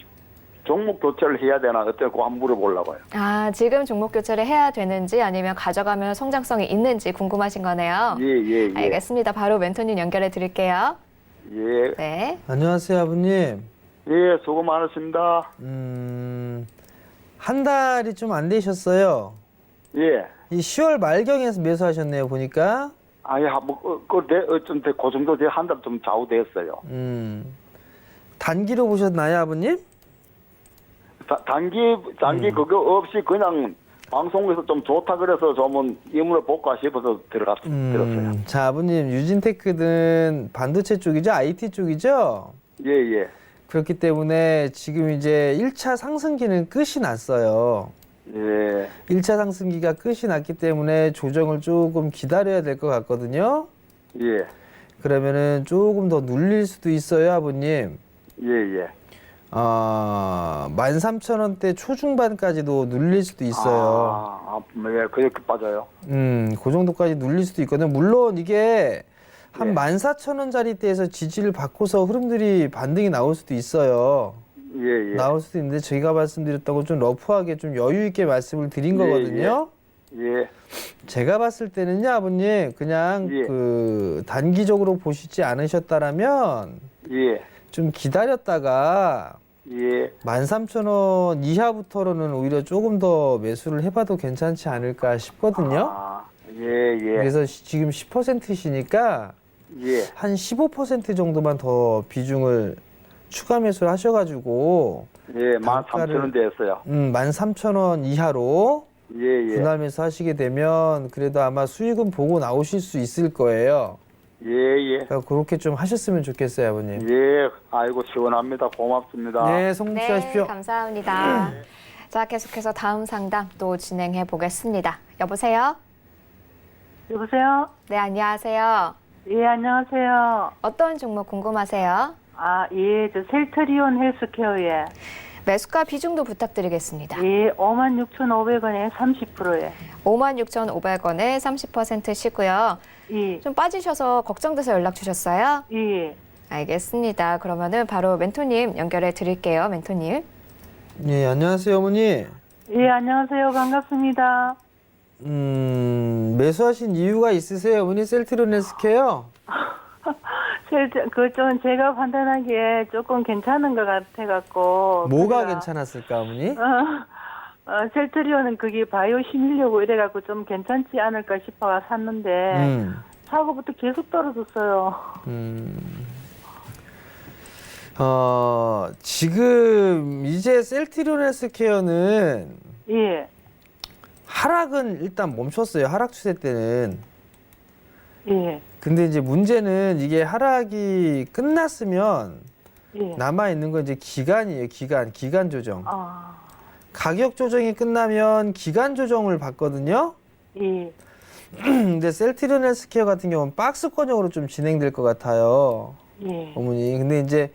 종목 교체를 해야 되나, 어때고 한번 물어보려고요. 아, 지금 종목 교체를 해야 되는지 아니면 가져가면 성장성이 있는지 궁금하신 거네요. 예. 알겠습니다. 바로 멘토님 연결해 드릴게요. 예. 네. 안녕하세요, 아버님. 예, 수고 많으십니다. 한 달이 좀 안 되셨어요. 예. 이 10월 말경에서 매수하셨네요, 보니까. 그 정도 돼, 한 달 좀 좌우됐어요. 단기로 보셨나요, 아버님? 단기 그거 없이 그냥 방송에서 좀 좋다 그래서 저는 이문을 볼까 싶어서 들었어요. 자, 아버님, 유진테크는 반도체 쪽이죠? IT 쪽이죠? 예. 그렇기 때문에 지금 이제 1차 상승기는 끝이 났어요. 예. 1차 상승기가 끝이 났기 때문에 조정을 조금 기다려야 될 것 같거든요. 예. 그러면은 조금 더 눌릴 수도 있어요, 아버님. 예. 13,000원대 초중반까지도 눌릴 수도 있어요. 예, 그렇게 빠져요. 그 정도까지 눌릴 수도 있거든요. 물론 이게 한 14,000원짜리대에서 지지를 받고서 흐름들이 반등이 나올 수도 있어요. 예, 예. 나올 수도 있는데 제가 말씀드렸다고 좀 러프하게 좀 여유 있게 말씀을 드린 거거든요. 예. 제가 봤을 때는요, 아버님, 그냥 예. 그 단기적으로 보시지 않으셨다라면 예. 좀 기다렸다가 예. 13,000원 이하부터로는 오히려 조금 더 매수를 해봐도 괜찮지 않을까 싶거든요. 아, 예, 예. 그래서 지금 10%시니까 예. 한 15% 정도만 더 비중을 추가 매수를 하셔가지고 예, 13,000원 됐어요. 13,000원 이하로 예, 예. 분할 매수 하시게 되면 그래도 아마 수익은 보고 나오실 수 있을 거예요. 예, 예. 그러니까 그렇게 좀 하셨으면 좋겠어요, 아버님. 예, 아이고, 시원합니다. 고맙습니다. 네, 성공하십시오. 감사합니다. 자, 계속해서 다음 상담 또 진행해 보겠습니다. 여보세요? 여보세요? 네, 안녕하세요. 예, 안녕하세요. 어떤 종목 궁금하세요? 아, 예, 저 셀트리온 헬스케어에 매수가 비중도 부탁드리겠습니다. 예, 56,500원에 30%에 56,500원에 30%시고요. 예, 좀 빠지셔서 걱정돼서 연락 주셨어요? 예. 알겠습니다. 그러면은 바로 멘토님 연결해 드릴게요. 멘토님. 예, 안녕하세요, 어머니. 예, 안녕하세요. 반갑습니다. 매수하신 이유가 있으세요, 어머니? 셀트리온 헬스케어? 좀 제가 판단하기에 조금 괜찮은 것 같아갖고. 뭐가 그래가- 괜찮았을까, 어머니? 셀트리온은 그게 바이오 심으려고 이래갖고 좀 괜찮지 않을까 싶어가 샀는데, 사고부터 계속 떨어졌어요. 지금 이제 셀트리온 헬스케어는 예, 하락은 일단 멈췄어요. 하락 추세 때는. 예, 근데 이제 문제는 이게 하락이 끝났으면 예. 남아 있는 건 이제 기간이에요. 기간 조정. 아, 가격 조정이 끝나면 기간 조정을 받거든요. 예, 근데 셀트리온 헬스케어 같은 경우는 박스권형으로 좀 진행될 것 같아요. 예, 어머니. 근데 이제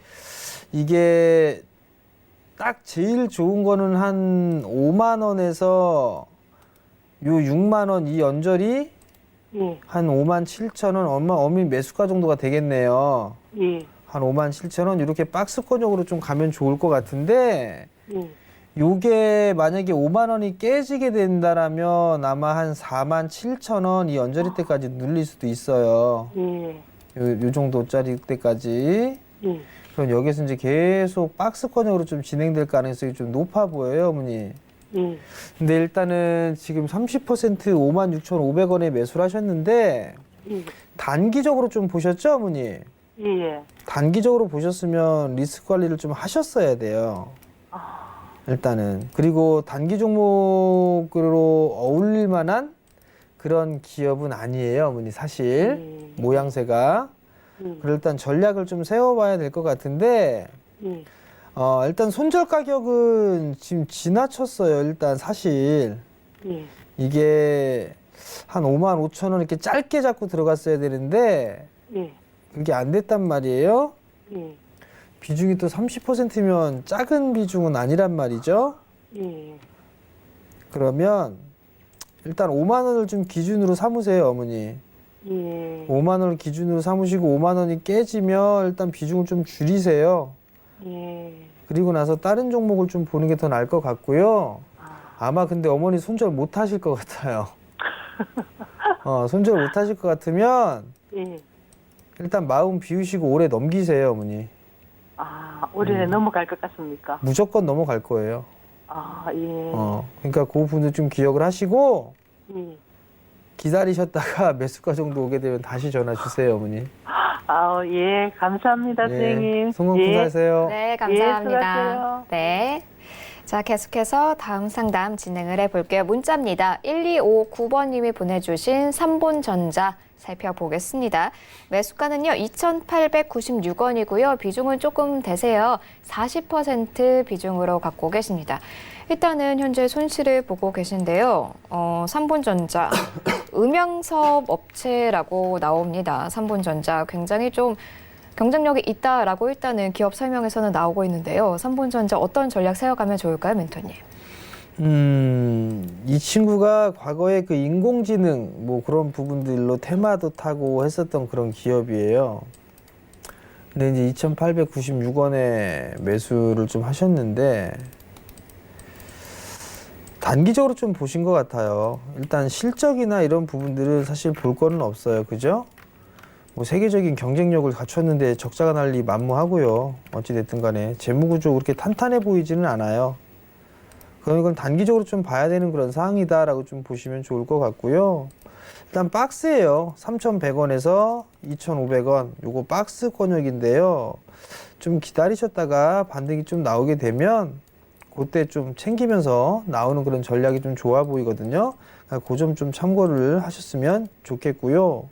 이게 딱 제일 좋은 거는 한 5만 원에서 요 6만 원 이 언저리 예, 한 5만 7천 원 어머니 매수가 정도가 되겠네요. 예, 한 5만 7천 원 이렇게 박스권형으로 좀 가면 좋을 것 같은데 예. 요게 만약에 5만 원이 깨지게 된다라면 아마 한 4만 7천 원 이 언저리 때까지 눌릴 수도 있어요. 예, 요 정도짜리 때까지. 예. 그럼 여기서 이제 계속 박스권형으로 좀 진행될 가능성이 좀 높아 보여요, 어머니. 예, 근데 일단은 지금 30% 56,500원에 매수를 하셨는데 예, 단기적으로 좀 보셨죠, 어머니? 예, 단기적으로 보셨으면 리스크 관리를 좀 하셨어야 돼요. 일단은. 그리고 단기 종목으로 어울릴 만한 그런 기업은 아니에요, 어머니, 사실. 모양새가. 그래서 일단 전략을 좀 세워봐야 될 것 같은데, 예, 일단 손절 가격은 지금 지나쳤어요, 일단 사실. 예, 이게 한 5만 5천 원 이렇게 짧게 잡고 들어갔어야 되는데, 예, 그게 안 됐단 말이에요. 예, 비중이 또 30%면 작은 비중은 아니란 말이죠. 예, 그러면 일단 5만 원을 좀 기준으로 삼으세요, 어머니. 예, 5만 원을 기준으로 삼으시고 5만 원이 깨지면 일단 비중을 좀 줄이세요. 예. 그리고 나서 다른 종목을 좀 보는 게 더 나을 것 같고요. 아마 근데 어머니 손절 못 하실 것 같아요. 손절 못 하실 것 같으면 예. 일단 마음 비우시고 올해 넘기세요, 어머니. 아, 올해 넘어갈 것 같습니까? 무조건 넘어갈 거예요. 아, 예. 그러니까 그 부분을 좀 기억을 하시고 예. 기다리셨다가 매수가 정도 오게 되면 다시 전화 주세요, 어머니. 아, 예. 감사합니다, 선생님. 성공 투자하세요. 네, 감사합니다. 수고하세요. 네. 자, 계속해서 다음 상담 진행을 해볼게요. 문자입니다. 1259번님이 보내주신 삼본전자 살펴보겠습니다. 매수가는요, 2,896원이고요. 비중은 조금 되세요. 40% 비중으로 갖고 계십니다. 일단은 현재 손실을 보고 계신데요. 삼본전자, 음영사업 업체라고 나옵니다. 삼본전자 굉장히 좀 경쟁력이 있다라고 일단은 기업 설명에서는 나오고 있는데요. 삼본전자 어떤 전략 세워가면 좋을까요, 멘토님? 이 친구가 과거에 그 인공지능 뭐 그런 부분들로 테마도 타고 했었던 그런 기업이에요. 근데 이제 2,896원에 매수를 좀 하셨는데 단기적으로 좀 보신 것 같아요. 일단 실적이나 이런 부분들은 사실 볼 거는 없어요. 그죠? 뭐 세계적인 경쟁력을 갖췄는데 적자가 날 리 만무하고요. 어찌됐든 간에 재무구조 그렇게 탄탄해 보이지는 않아요. 그럼 이건 단기적으로 좀 봐야 되는 그런 상황이다라고 좀 보시면 좋을 것 같고요. 일단 박스예요. 3,100원에서 2,500원. 요거 박스 권역인데요. 좀 기다리셨다가 반등이 좀 나오게 되면 그때 좀 챙기면서 나오는 그런 전략이 좀 좋아 보이거든요. 그 점 좀 참고를 하셨으면 좋겠고요.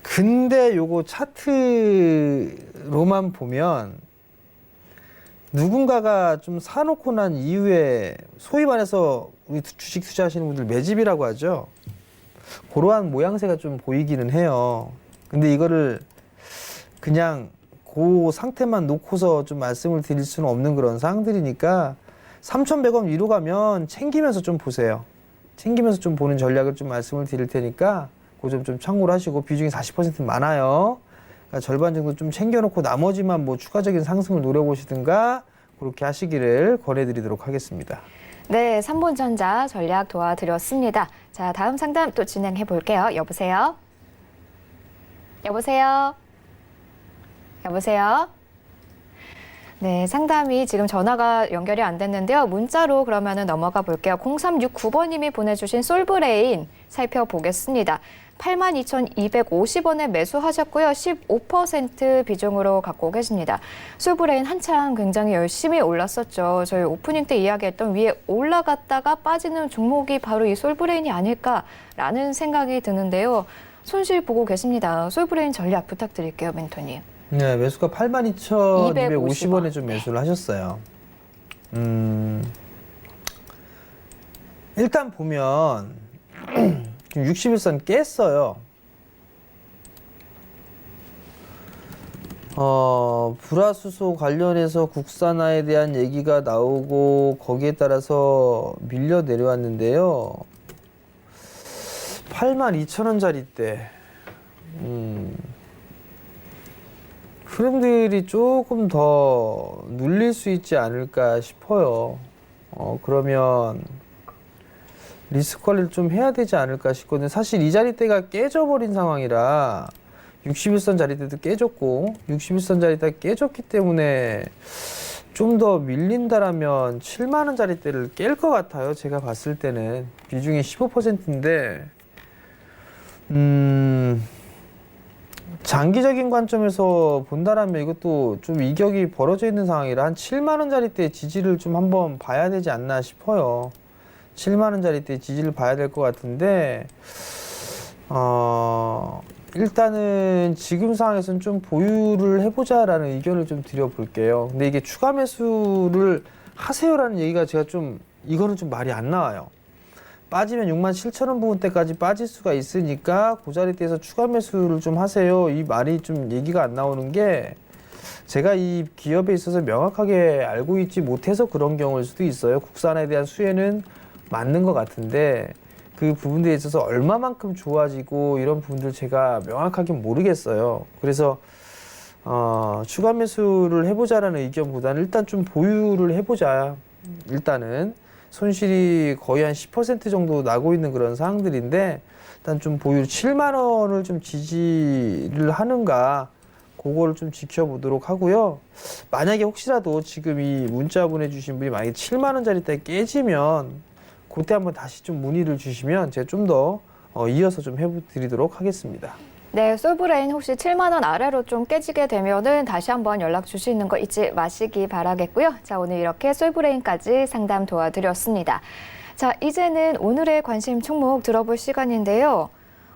근데 요거 차트로만 보면 누군가가 좀 사놓고 난 이후에 소위 말해서 우리 주식 투자하시는 분들 매집이라고 하죠. 그러한 모양새가 좀 보이기는 해요. 근데 이거를 그냥 그 상태만 놓고서 좀 말씀을 드릴 수는 없는 그런 사항들이니까 3,100원 위로 가면 챙기면서 좀 보세요. 챙기면서 좀 보는 전략을 좀 말씀을 드릴 테니까 그 점 좀 참고를 하시고 비중이 40% 많아요. 그러니까 절반 정도 좀 챙겨놓고 나머지만 뭐 추가적인 상승을 노려보시든가 그렇게 하시기를 권해드리도록 하겠습니다. 네, 3본전자 전략 도와드렸습니다. 자, 다음 상담 또 진행해 볼게요. 여보세요? 여보세요? 여보세요? 네, 상담이 지금 전화가 연결이 안 됐는데요. 문자로 그러면은 넘어가 볼게요. 0369번님이 보내주신 솔브레인 살펴보겠습니다. 82,250원에 매수하셨고요. 15% 비중으로 갖고 계십니다. 솔브레인 한창 굉장히 열심히 올랐었죠. 저희 오프닝 때 이야기했던 위에 올라갔다가 빠지는 종목이 바로 이 솔브레인이 아닐까라는 생각이 드는데요. 손실 보고 계십니다. 솔브레인 전략 부탁드릴게요, 멘토님. 네, 매수가 82,250원에 좀 매수를 하셨어요. 일단 보면 지금 61선 깼어요. 불화수소 관련해서 국산화에 대한 얘기가 나오고 거기에 따라서 밀려 내려왔는데요. 82,000원짜리 때 흐름들이 조금 더 눌릴 수 있지 않을까 싶어요. 그러면 리스크 관리를 좀 해야 되지 않을까 싶거든요. 사실 이 자리대가 깨져버린 상황이라 61선 자리대도 깨졌고 61선 자리대가 깨졌기 때문에 좀 더 밀린다라면 7만원 자리대를 깰 것 같아요. 제가 봤을 때는 비중이 15%인데 장기적인 관점에서 본다라면 이것도 좀 이격이 벌어져 있는 상황이라 한 7만원짜리 지지를 좀 한번 봐야 되지 않나 싶어요. 7만원짜리 지지를 봐야 될 것 같은데 일단은 지금 상황에서는 좀 보유를 해보자라는 의견을 좀 드려볼게요. 근데 이게 추가 매수를 하세요라는 얘기가 제가 좀 이거는 좀 말이 안 나와요. 빠지면 67,000원 부분대까지 빠질 수가 있으니까 그 자리대에서 추가 매수를 좀 하세요. 이 말이 좀 얘기가 안 나오는 게 제가 이 기업에 있어서 명확하게 알고 있지 못해서 그런 경우일 수도 있어요. 국산에 대한 수혜는 맞는 것 같은데 그 부분들에 있어서 얼마만큼 좋아지고 이런 부분들 제가 명확하게 모르겠어요. 그래서 추가 매수를 해보자라는 의견보다는 일단 좀 보유를 해보자. 일단은 손실이 거의 한 10% 정도 나고 있는 그런 상황들인데 일단 좀 보유 7만 원을 좀 지지를 하는가 그거를 좀 지켜보도록 하고요. 만약에 혹시라도 지금 이 문자 보내주신 분이 만약에 7만 원짜리 때 깨지면 그때 한번 다시 좀 문의를 주시면 제가 좀 더 이어서 좀 해드리도록 하겠습니다. 네, 솔브레인 혹시 7만 원 아래로 좀 깨지게 되면은 다시 한번 연락 주시는 거 잊지 마시기 바라겠고요. 자, 오늘 이렇게 솔브레인까지 상담 도와드렸습니다. 자, 이제는 오늘의 관심 종목 들어볼 시간인데요.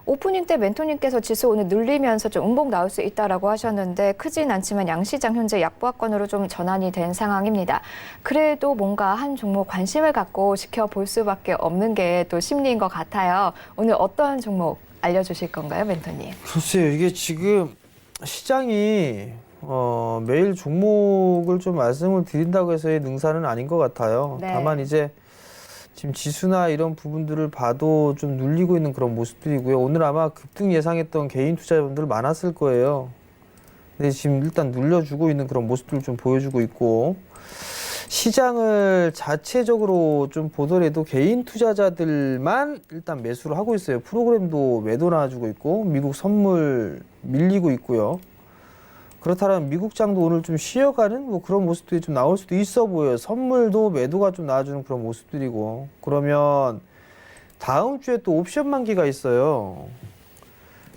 오프닝 때 멘토님께서 지수 오늘 눌리면서 좀 음봉 나올 수 있다라고 하셨는데 크진 않지만 양시장 현재 약보합권으로 좀 전환이 된 상황입니다. 그래도 뭔가 한 종목 관심을 갖고 지켜볼 수밖에 없는 게 또 심리인 것 같아요. 오늘 어떤 종목 알려주실 건가요, 멘토님? 글쎄요, 이게 지금 시장이 매일 종목을 좀 말씀을 드린다고 해서의 능사는 아닌 것 같아요. 네. 다만 이제 지금 지수나 이런 부분들을 봐도 좀 눌리고 있는 그런 모습들이고요. 오늘 아마 급등 예상했던 개인 투자자분들 많았을 거예요. 근데 지금 일단 눌려주고 있는 그런 모습들을 좀 보여주고 있고, 시장을 자체적으로 좀 보더라도 개인 투자자들만 일단 매수를 하고 있어요. 프로그램도 매도 나와주고 있고, 미국 선물 밀리고 있고요. 그렇다면 미국장도 오늘 좀 쉬어가는 뭐 그런 모습들이 좀 나올 수도 있어 보여요. 선물도 매도가 좀 나와주는 그런 모습들이고, 그러면 다음 주에 또 옵션 만기가 있어요.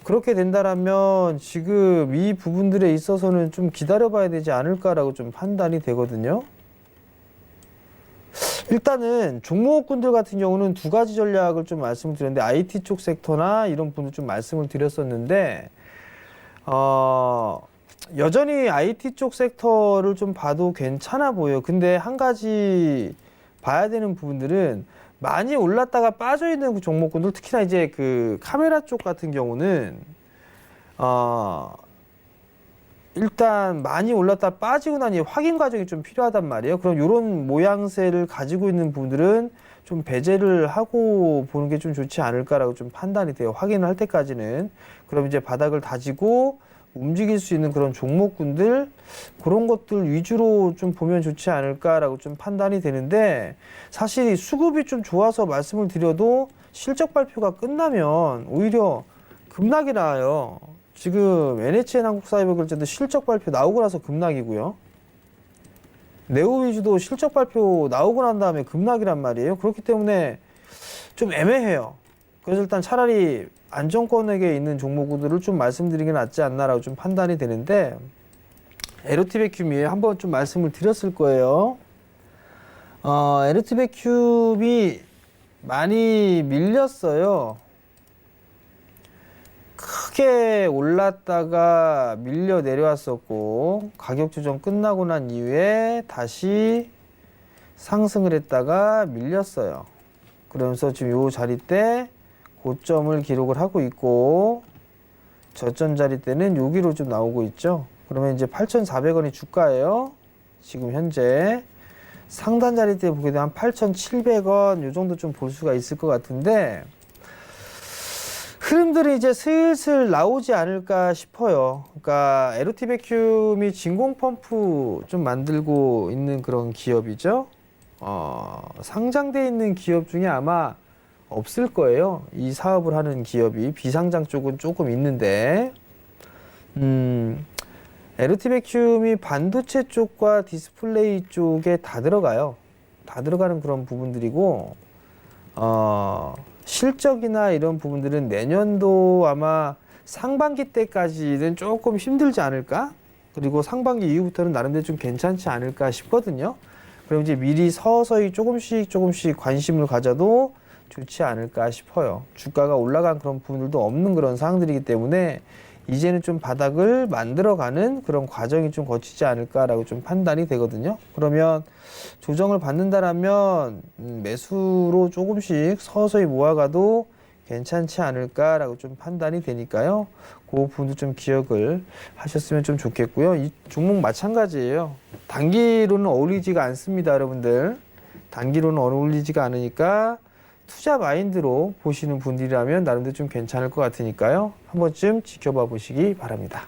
그렇게 된다라면 지금 이 부분들에 있어서는 좀 기다려봐야 되지 않을까라고 좀 판단이 되거든요. 일단은 종목군들 같은 경우는 두 가지 전략을 좀 말씀을 드렸는데, IT 쪽 섹터나 이런 분들 좀 말씀을 드렸었는데, 여전히 IT 쪽 섹터를 좀 봐도 괜찮아 보여요. 근데 한 가지 봐야 되는 부분들은 많이 올랐다가 빠져 있는 그 종목군들, 특히나 이제 그 카메라 쪽 같은 경우는 일단 많이 올랐다 빠지고 나니 확인 과정이 좀 필요하단 말이에요. 그럼 이런 모양새를 가지고 있는 분들은 좀 배제를 하고 보는 게 좀 좋지 않을까라고 좀 판단이 돼요. 확인을 할 때까지는. 그럼 이제 바닥을 다지고 움직일 수 있는 그런 종목군들, 그런 것들 위주로 좀 보면 좋지 않을까라고 좀 판단이 되는데, 사실 수급이 좀 좋아서 말씀을 드려도 실적 발표가 끝나면 오히려 급락이 나와요. 지금 NHN 한국사회보결제도 실적 발표 나오고 나서 급락이고요. 네오 위주도 실적 발표 나오고 난 다음에 급락이란 말이에요. 그렇기 때문에 좀 애매해요. 그래서 일단 차라리 안정권에게 있는 종목들을 좀 말씀드리는 게 낫지 않나라고 좀 판단이 되는데, 에로티베큐미 한번 좀 말씀을 드렸을 거예요. 에로티베큐미 많이 밀렸어요. 크게 올랐다가 밀려 내려왔었고, 가격 조정 끝나고 난 이후에 다시 상승을 했다가 밀렸어요. 그러면서 지금 요 자리 때 고점을 기록을 하고 있고, 저점 자리 때는 여기로 좀 나오고 있죠. 그러면 이제 8,400원이 주가예요. 지금 현재 상단 자리 때 보게 되면 8,700원 요 정도 좀 볼 수가 있을 것 같은데, 흐름들이 이제 슬슬 나오지 않을까 싶어요. 그러니까 에로티베큐미 진공 펌프 좀 만들고 있는 그런 기업이죠. 상장돼 있는 기업 중에 아마 없을 거예요. 이 사업을 하는 기업이. 비상장 쪽은 조금 있는데, 에로티베큐미 반도체 쪽과 디스플레이 쪽에 다 들어가요. 다 들어가는 그런 부분들이고, 실적이나 이런 부분들은 내년도 아마 상반기 때까지는 조금 힘들지 않을까? 그리고 상반기 이후부터는 나름대로 좀 괜찮지 않을까 싶거든요. 그럼 이제 미리 서서히 조금씩 관심을 가져도 좋지 않을까 싶어요. 주가가 올라간 그런 부분들도 없는 그런 상황들이기 때문에 이제는 좀 바닥을 만들어가는 그런 과정이 좀 거치지 않을까라고 좀 판단이 되거든요. 그러면 조정을 받는다라면 매수로 조금씩 서서히 모아가도 괜찮지 않을까라고 좀 판단이 되니까요. 그 부분도 좀 기억을 하셨으면 좀 좋겠고요. 이 종목 마찬가지예요. 단기로는 어울리지가 않습니다, 여러분들. 단기로는 어울리지가 않으니까 투자 마인드로 보시는 분들이라면 나름대로 좀 괜찮을 것 같으니까요. 한 번쯤 지켜봐 보시기 바랍니다.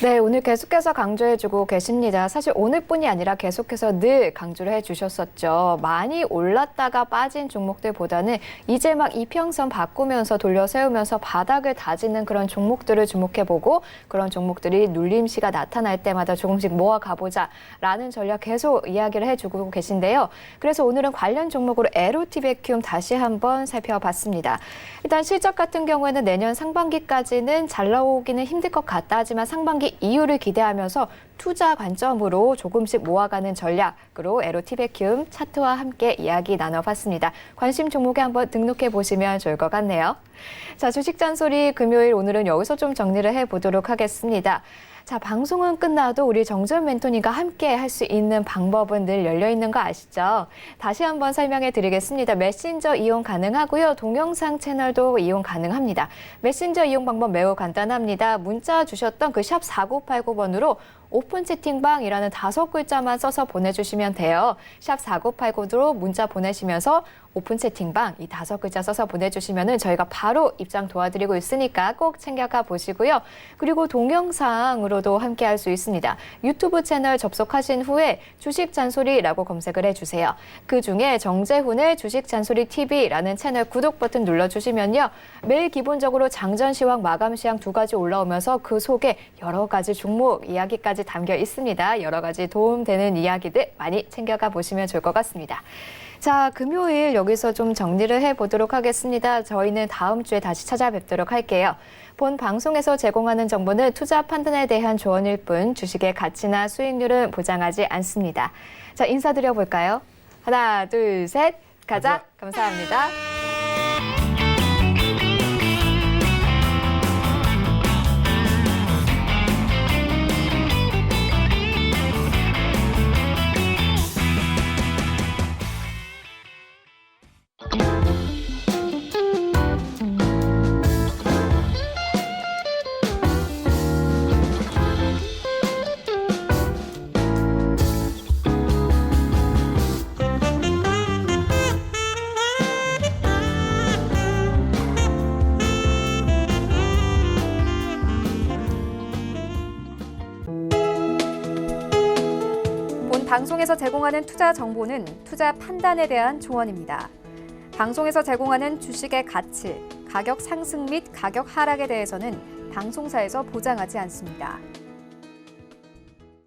네, 오늘 계속해서 강조해주고 계십니다. 사실 오늘뿐이 아니라 계속해서 늘 강조를 해주셨었죠. 많이 올랐다가 빠진 종목들보다는 이제 막 이평선 바꾸면서 돌려 세우면서 바닥을 다지는 그런 종목들을 주목해보고, 그런 종목들이 눌림시가 나타날 때마다 조금씩 모아가보자라는 전략 계속 이야기를 해주고 계신데요. 그래서 오늘은 관련 종목으로 에로티베큐 다시 한번 살펴봤습니다. 일단 실적 같은 경우에는 내년 상반기까지는 잘 나오기는 힘들 것 같다 하지만 상반기 이후를 기대하면서 투자 관점으로 조금씩 모아가는 전략으로 에로티베큐 차트와 함께 이야기 나눠봤습니다. 관심 종목에 한번 등록해 보시면 좋을 것 같네요. 자, 주식 잔소리 금요일 오늘은 여기서 좀 정리를 해보도록 하겠습니다. 자, 방송은 끝나도 우리 정전 멘토님과 함께 할 수 있는 방법은 늘 열려 있는 거 아시죠? 다시 한번 설명해 드리겠습니다. 메신저 이용 가능하고요. 동영상 채널도 이용 가능합니다. 메신저 이용 방법 매우 간단합니다. 문자 주셨던 그 샵 4989번으로 오픈 채팅방이라는 5글자만 써서 보내주시면 돼요. 샵 4989로 문자 보내시면서 오픈 채팅방 이 5글자 써서 보내주시면은 저희가 바로 입장 도와드리고 있으니까 꼭 챙겨가 보시고요. 그리고 동영상으로도 함께할 수 있습니다. 유튜브 채널 접속하신 후에 주식 잔소리라고 검색을 해주세요. 그 중에 정재훈의 주식 잔소리 TV라는 채널 구독 버튼 눌러주시면요. 매일 기본적으로 장전 시황, 마감 시황 2가지 올라오면서 그 속에 여러 가지 종목 이야기까지 담겨 있습니다. 여러 가지 도움되는 이야기들 많이 챙겨가 보시면 좋을 것 같습니다. 자, 금요일 여기서 좀 정리를 해보도록 하겠습니다. 저희는 다음 주에 다시 찾아뵙도록 할게요. 본 방송에서 제공하는 정보는 투자 판단에 대한 조언일 뿐 주식의 가치나 수익률은 보장하지 않습니다. 자, 인사드려볼까요? 하나, 둘, 셋, 가자. 감사합니다. 본 방송에서 제공하는 투자 정보는 투자 판단에 대한 조언입니다. 방송에서 제공하는 주식의 가치, 가격 상승 및 가격 하락에 대해서는 방송사에서 보장하지 않습니다.